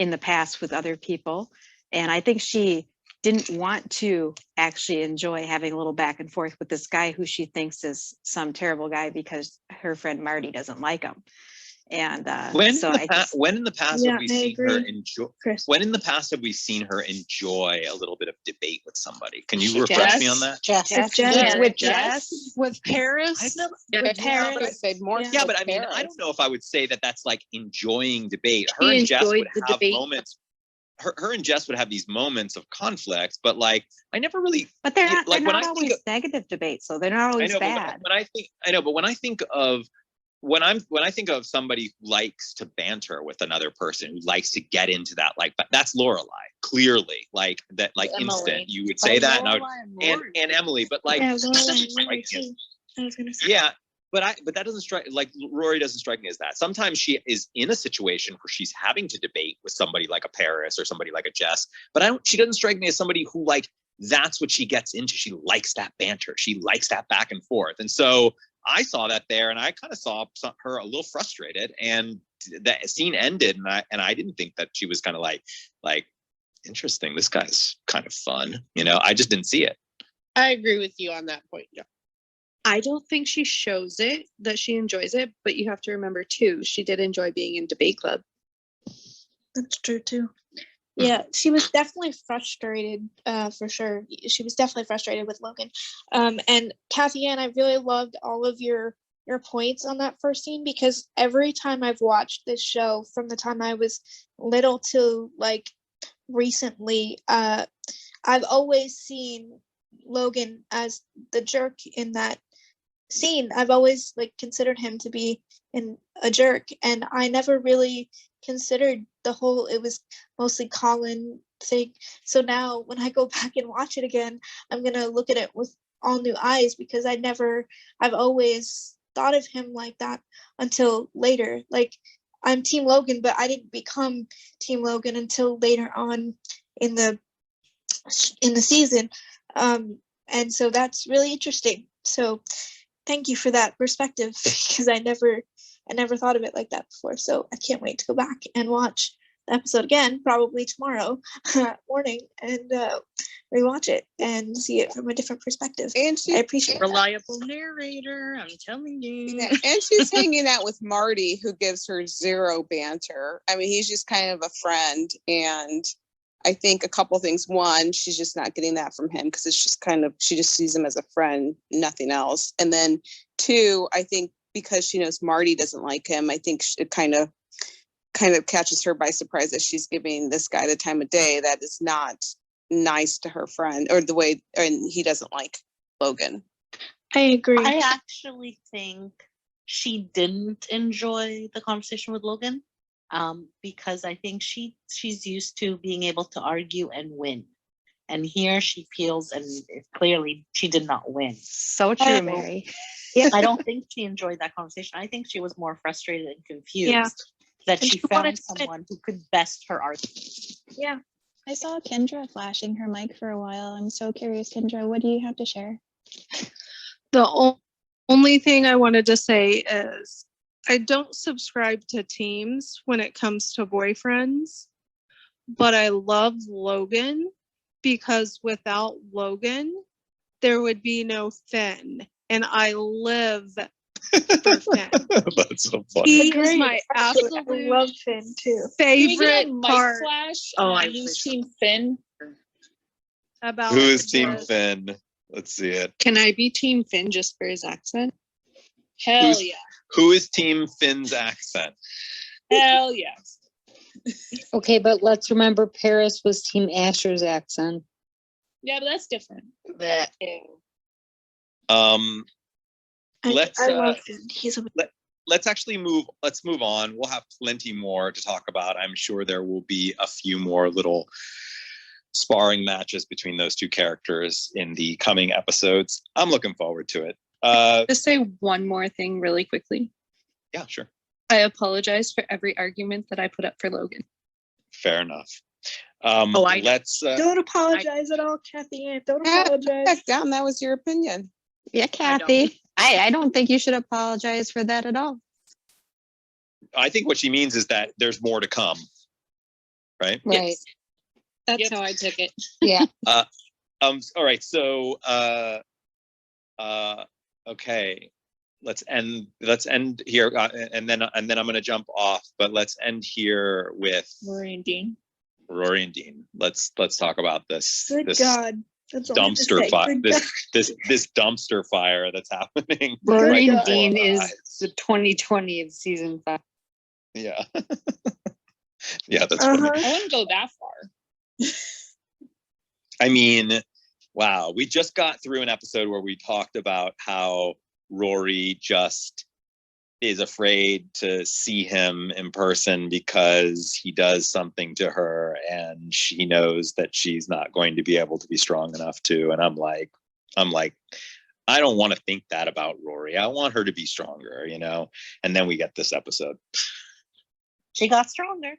in the past with other people. And I think she didn't want to actually enjoy having a little back and forth with this guy who she thinks is some terrible guy because her friend Marty doesn't like him. And When in the past Yeah, have we I seen her agree, enjoy? Chris. When in the past have we seen her enjoy a little bit of debate with somebody? Can you Jess. refresh me on that? Jess. With Jess, with Paris. With Paris. Yeah, but I mean, I don't know if I would say that that's like enjoying debate. Her She and Jess would enjoyed the have debate. moments. Her and Jess would have these moments of conflict, but like I never really. But they're not, like they're when not I always think of, negative debates, so they're not I always know, bad. but when I think of when I think of somebody who likes to banter with another person, who likes to get into that, like that's Lorelai, clearly, like that, like Emily. instant. You would say that, and, I would, Lorelai and Emily, but like Yeah, that Lorelai doesn't and strike Rory me as- too. I was gonna say. yeah, but that doesn't strike, like Rory doesn't strike me as that. Sometimes she is in a situation where she's having to debate with somebody like a Paris or somebody like a Jess, but she doesn't strike me as somebody who like that's what she gets into. She likes that banter. She likes that back and forth. And so I saw that there, and I kind of saw her a little frustrated, and that scene ended, and I didn't think that she was kind of like interesting. This guy's kind of fun, I just didn't see it. I agree with you on that point. Yeah. I don't think she shows it that she enjoys it, but you have to remember too, she did enjoy being in debate club. That's true too. Yeah, she was definitely frustrated, for sure. She was definitely frustrated with Logan. And Kathy Ann, I really loved all of your points on that first scene, because every time I've watched this show from the time I was little to like recently, I've always seen Logan as the jerk in that scene. I've always like considered him to be a jerk, and I never really considered the whole it was mostly Colin thing. So now when I go back and watch it again, I'm gonna look at it with all new eyes, because I've always thought of him like that until later. Like I'm Team Logan, but I didn't become Team Logan until later on in the season. And so that's really interesting. So thank you for that perspective, because I never thought of it like that before. So I can't wait to go back and watch the episode again, probably tomorrow morning, and rewatch it and see it from a different perspective. And I appreciate that. Reliable narrator, I'm telling you. Yeah, and she's hanging out with Marty, who gives her zero banter. I mean, he's just kind of a friend, and I think a couple things. One, she's just not getting that from him, because it's just kind of, she just sees him as a friend, nothing else. And then two, I think because she knows Marty doesn't like him, I think it kind of catches her by surprise that she's giving this guy the time of day that is not nice to her friend, or the way, and he doesn't like Logan. I agree. I actually think she didn't enjoy the conversation with Logan, because I think she's used to being able to argue and win. And here she feels, and clearly she did not win. So true, Mary. Yeah, I don't think she enjoyed that conversation. I think she was more frustrated and confused that And she she wanted found to win. someone who could best her argument. Yeah. I saw Kendra flashing her mic for a while. I'm so curious, Kendra, what do you have to share? The only thing I wanted to say is I don't subscribe to teams when it comes to boyfriends, but I love Logan because without Logan, there would be no Finn. And I live for Finn. That's so funny. He Agreed. is my I absolute love Finn too. Can we get a favorite mic part flash? Oh, I Who's wish. Team Finn? about Who is Team this. Finn? Let's see it. Can I be Team Finn just for his accent? Hell Who's- yeah. Who is Team Finn's accent? Hell yes. Okay, but let's remember Paris was Team Asher's accent. Yeah, but that's different. Let's I love Finn. He's a let's actually move. Let's move on. We'll have plenty more to talk about. I'm sure there will be a few more little sparring matches between those two characters in the coming episodes. I'm looking forward to it. Just say one more thing really quickly. Yeah, sure. I apologize for every argument that I put up for Logan. Fair enough. Let's. don't apologize at all, Kathy Ann. Don't Yeah, apologize. back down. That was your opinion. Yeah, Kathy. I don't think you should apologize for that at all. I think what she means is that there's more to come. Right. Right. That's how I took it. Yeah. All right. So. Okay. Let's end here, and then I'm going to jump off. But let's end here with Rory and Dean. Rory and Dean. Let's talk about this. Good this God. That's all I have to dumpster say. fire. Good This dumpster fire that's happening. Rory right and before Dean our is eyes. the 2020 of season 5. Yeah. Yeah, that's Uh-huh. funny. I wouldn't go that far. I mean, wow. We just got through an episode where we talked about how Rory just is afraid to see him in person because he does something to her and she knows that she's not going to be able to be strong enough to. And I'm like, I don't want to think that about Rory. I want her to be stronger, you know? And then we get this episode. She got stronger.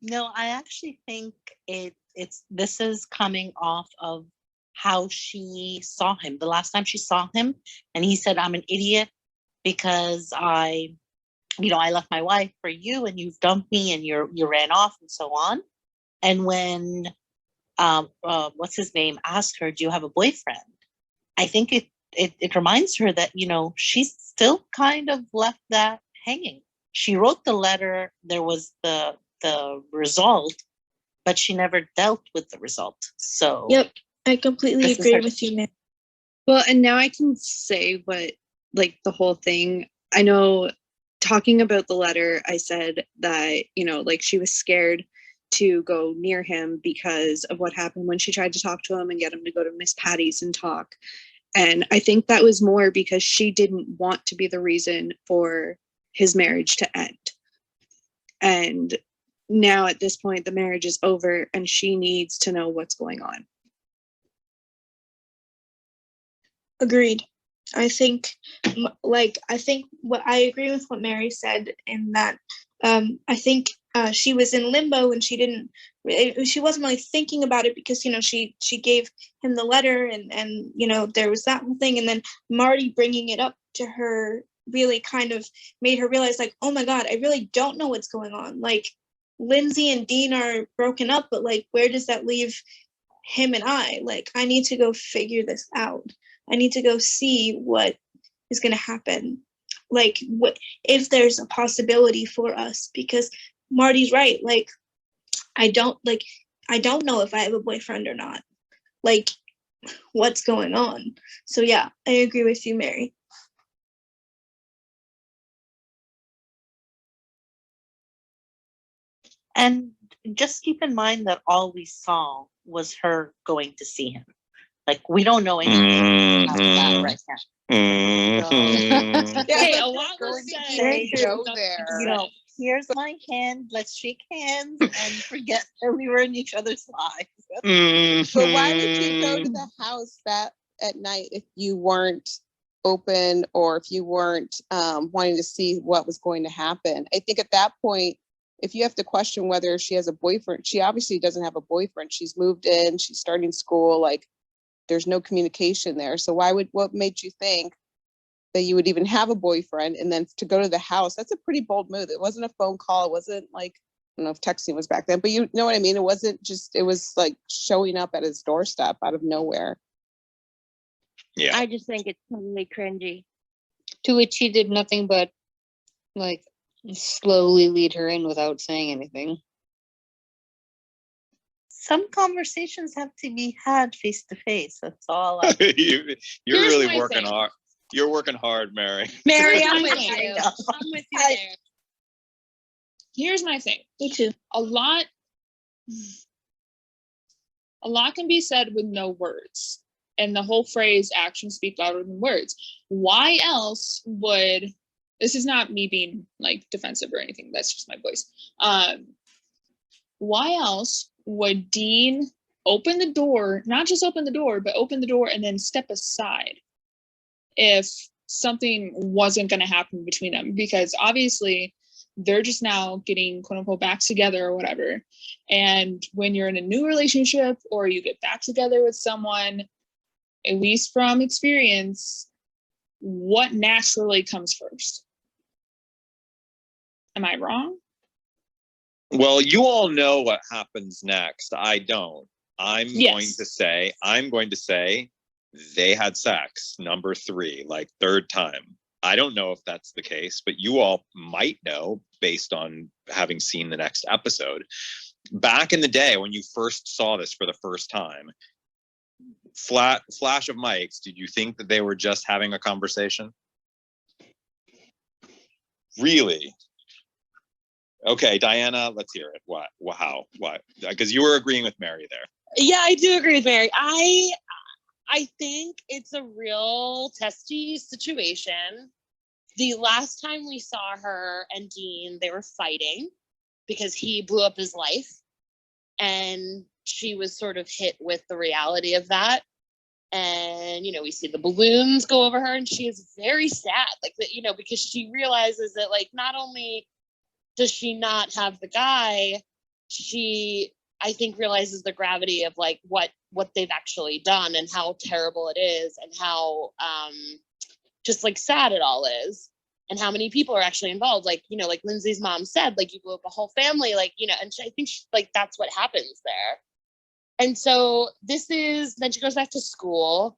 No, I actually think this is coming off of how she saw him. The last time she saw him, and he said, "I'm an idiot because I left my wife for you, and you've dumped me, and you ran off, and so on." And when what's his name asked her, "Do you have a boyfriend?" I think it reminds her that she's still kind of left that hanging. She wrote the letter. There was the result, but she never dealt with the result. So Yep, I completely This is agree her- with you, man. Well, and now I can say what, like, the whole thing. I know, talking about the letter, I said that, like, she was scared to go near him because of what happened when she tried to talk to him and get him to go to Miss Patty's and talk. And I think that was more because she didn't want to be the reason for his marriage to end. And now at this point, the marriage is over and she needs to know what's going on. Agreed. I think what I agree with what Mary said in that I think she was in limbo and she wasn't really thinking about it because she gave him the letter and there was that whole thing, and then Marty bringing it up to her really kind of made her realize, like, oh my God, I really don't know what's going on. Like, Lindsay and Dean are broken up, but like, where does that leave him and I? Like, I need to go figure this out. I need to go see what is going to happen. Like, what if there's a possibility for us? Because Marty's right. Like, I don't know if I have a boyfriend or not. Like, what's going on? So yeah, I agree with you, Mary. And just keep in mind that all we saw was her going to see him. Like, we don't know anything about that right now. Hey, a lot was said. Go there. Here's my hand. Let's shake hands and forget that we were in each other's lives. But why would you go to the house that at night if you weren't open or if you weren't wanting to see what was going to happen? I think at that point, if you have to question whether she has a boyfriend, she obviously doesn't have a boyfriend. She's moved in, she's starting school, like there's no communication there. So what made you think that you would even have a boyfriend and then to go to the house? That's a pretty bold move. It wasn't a phone call. It wasn't like, I don't know if texting was back then, but you know what I mean? It was like showing up at his doorstep out of nowhere. Yeah. I just think it's totally cringy. To which he did nothing but like slowly lead her in without saying anything. Some conversations have to be had face to face. That's all. You're Here's really my working thing. hard. You're working hard, Mary. Mary, I'm I'm with with you. you. I'm with you there. Here's my thing. Me too. A lot can be said with no words. And the whole phrase actions speak louder than words. Why else would, this is not me being like defensive or anything, that's just my voice. Why else would Dean open the door, not just open the door, but open the door and then step aside if something wasn't going to happen between them? Because obviously they're just now getting quote unquote back together or whatever. And when you're in a new relationship or you get back together with someone, at least from experience, what naturally comes first? Am I wrong? Well, you all know what happens next. I don't. I'm Yes. going to say they had sex, number 3, like third time. I don't know if that's the case, but you all might know based on having seen the next episode. Back in the day when you first saw this for the first time, flash of mics, did you think that they were just having a conversation? Really? Okay, Diana, let's hear it. What? How? What? Because you were agreeing with Mary there. Yeah, I do agree with Mary. I think it's a real testy situation. The last time we saw her and Dean, they were fighting because he blew up his life. And she was sort of hit with the reality of that. And, we see the balloons go over her and she is very sad, like that, because she realizes that like, not only does she not have the guy, she, I think, realizes the gravity of like what they've actually done and how terrible it is and how just like sad it all is and how many people are actually involved. Like, like Lindsay's mom said, like you blew up a whole family, like, and I think like that's what happens there. And so then she goes back to school.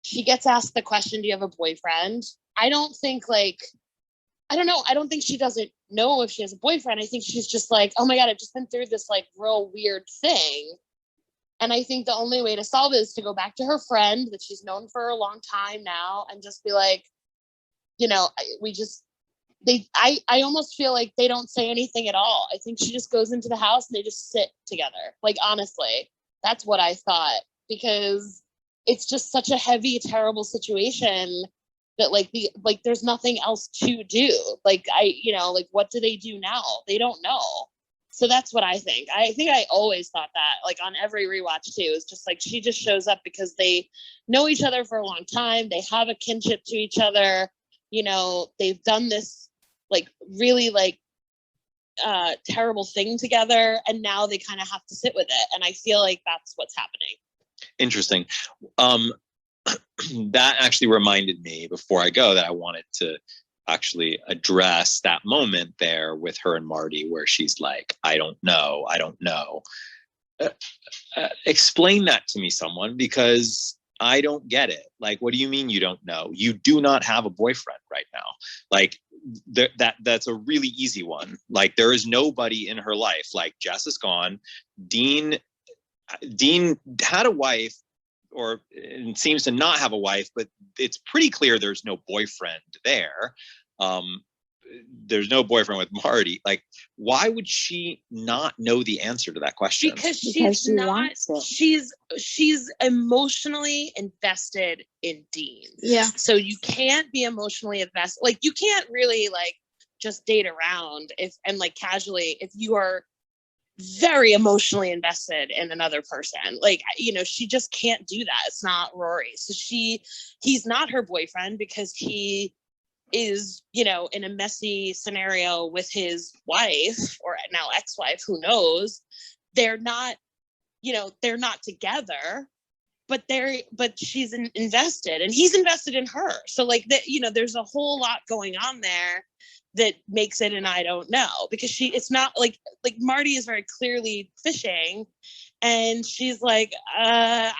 She gets asked the question, do you have a boyfriend? I don't think she doesn't know if she has a boyfriend. I think she's just like, oh my God, I've just been through this like real weird thing. And I think the only way to solve it is to go back to her friend that she's known for a long time now and just be like, I almost feel like they don't say anything at all. I think she just goes into the house and they just sit together. Like, honestly, that's what I thought, because it's just such a heavy, terrible situation that like there's nothing else to do. Like, what do they do now? They don't know. So that's what I think. I always thought that, like on every rewatch too, is just like she just shows up because they know each other for a long time. They have a kinship to each other. They've done this like really like terrible thing together, and now they kind of have to sit with it. And I feel like that's what's happening. Interesting. That actually reminded me before I go that I wanted to actually address that moment there with her and Marty where she's like, I don't know. Explain that to me, someone, because I don't get it. Like, what do you mean you don't know? You do not have a boyfriend right now. Like, that's a really easy one. Like, there is nobody in her life. Like, Jess is gone. Dean had a wife, or it seems to not have a wife, but it's pretty clear there's no boyfriend there. There's no boyfriend with Marty. Like, why would she not know the answer to that question? Because she's emotionally invested in Dean. Yeah. So you can't be emotionally invested. Like, you can't really like just date around and like casually if you are very emotionally invested in another person. Like, you know, she just can't do that. It's not Rory. So he's not her boyfriend because he is, you know, in a messy scenario with his wife, or now ex-wife, who knows. They're not, you know, they're not together, but she's invested, and he's invested in her. So like that, you know, there's a whole lot going on there that makes it an I don't know, because it's not like Marty is very clearly fishing, and she's like, I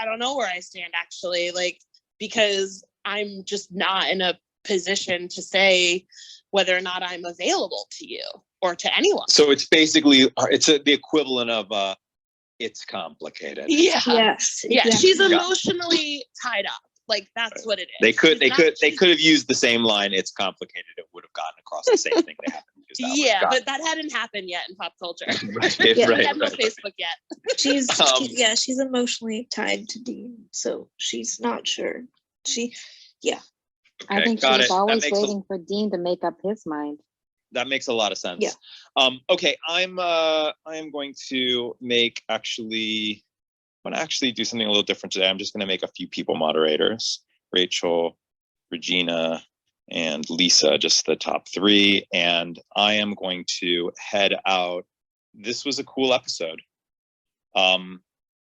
don't know where I stand actually, like, because I'm just not in a position to say whether or not I'm available to you or to anyone. So it's basically, the equivalent of, it's complicated. Yeah. Yes. Yeah. exactly. She's emotionally tied up. Like, that's what it is. They could She's have used the same line. It's complicated. It would have gotten across the same thing they haven't used. That yeah, one. but that hadn't happened yet in pop culture. Right, We right, had no right. Facebook yet. She's emotionally tied to Dean, so she's not sure. I Okay, think got she's it. That always makes waiting for Dean to make up his mind. That makes a lot of sense. Yeah. Okay, I am going to do something a little different today. I'm just going to make a few people moderators: Rachel, Regina, and Lisa, just the top 3. And I am going to head out. This was a cool episode.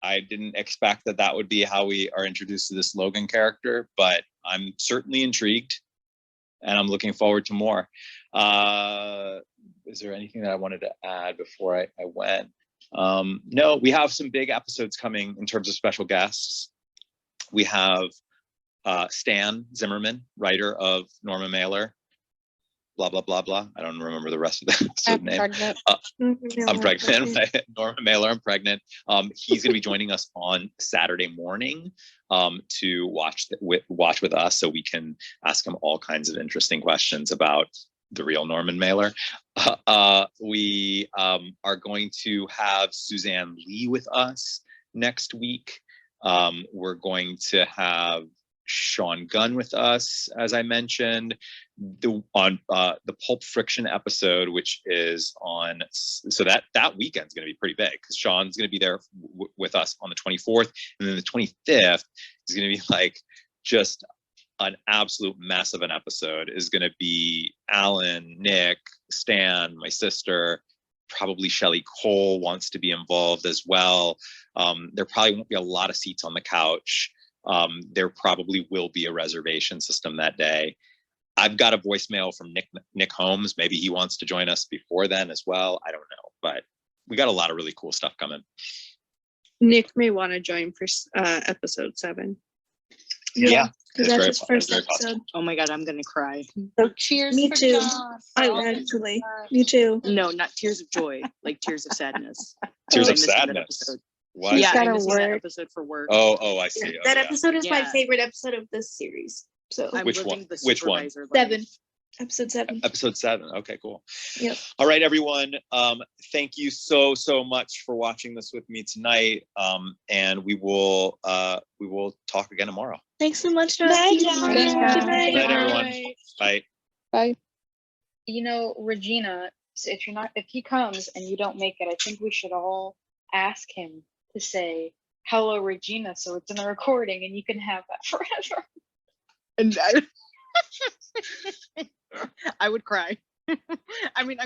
I didn't expect that would be how we are introduced to this Logan character, but I'm certainly intrigued, and I'm looking forward to more. Is there anything that I wanted to add before I went? No, we have some big episodes coming in terms of special guests. We have Stan Zimmerman, writer of Norma Mailer, blah, blah, blah, blah. I don't remember the rest of the episode name. I'm pregnant. Norma Mailer, I'm pregnant. He's going to be joining us on Saturday morning to watch with us, so we can ask him all kinds of interesting questions about the real Norman Mailer. We are going to have Suzanne Lee with us next week. We're going to have Sean Gunn with us, as I mentioned, on the Pulp Friction episode, which is on, so that weekend's going to be pretty big, because Sean's going to be there with us on the 24th, and then the 25th is going to be like just an absolute mess of an episode. Is going to be Alan, Nick, Stan, my sister, probably Shelley Cole wants to be involved as well. There probably won't be a lot of seats on the couch. There probably will be a reservation system that day. I've got a voicemail from Nick Holmes. Maybe he wants to join us before then as well. I don't know, but we got a lot of really cool stuff coming. Nick may want to join for episode 7. Yeah, because that's his first episode. Oh my god, I'm gonna cry. So cheers. Me for too. John. Actually, me too. No, not tears of joy, like tears of sadness. Tears I of missed that sadness. episode. What? Yeah, I gotta missed that work. episode for work. Oh, I see. That yeah. episode is my Yeah. favorite episode of this series. So I'm Which living one? the Which one? supervisor life. 7, episode 7. Episode 7. Okay, cool. Yep. All right, everyone. Thank you so much for watching this with me tonight. And we will talk again tomorrow. Thanks so much. Bye, Good John. night. Good night, everyone. Bye. Bye. You know, Regina, so if he comes and you don't make it, I think we should all ask him to say hello, Regina, so it's in the recording and you can have that forever. And I would cry. I mean,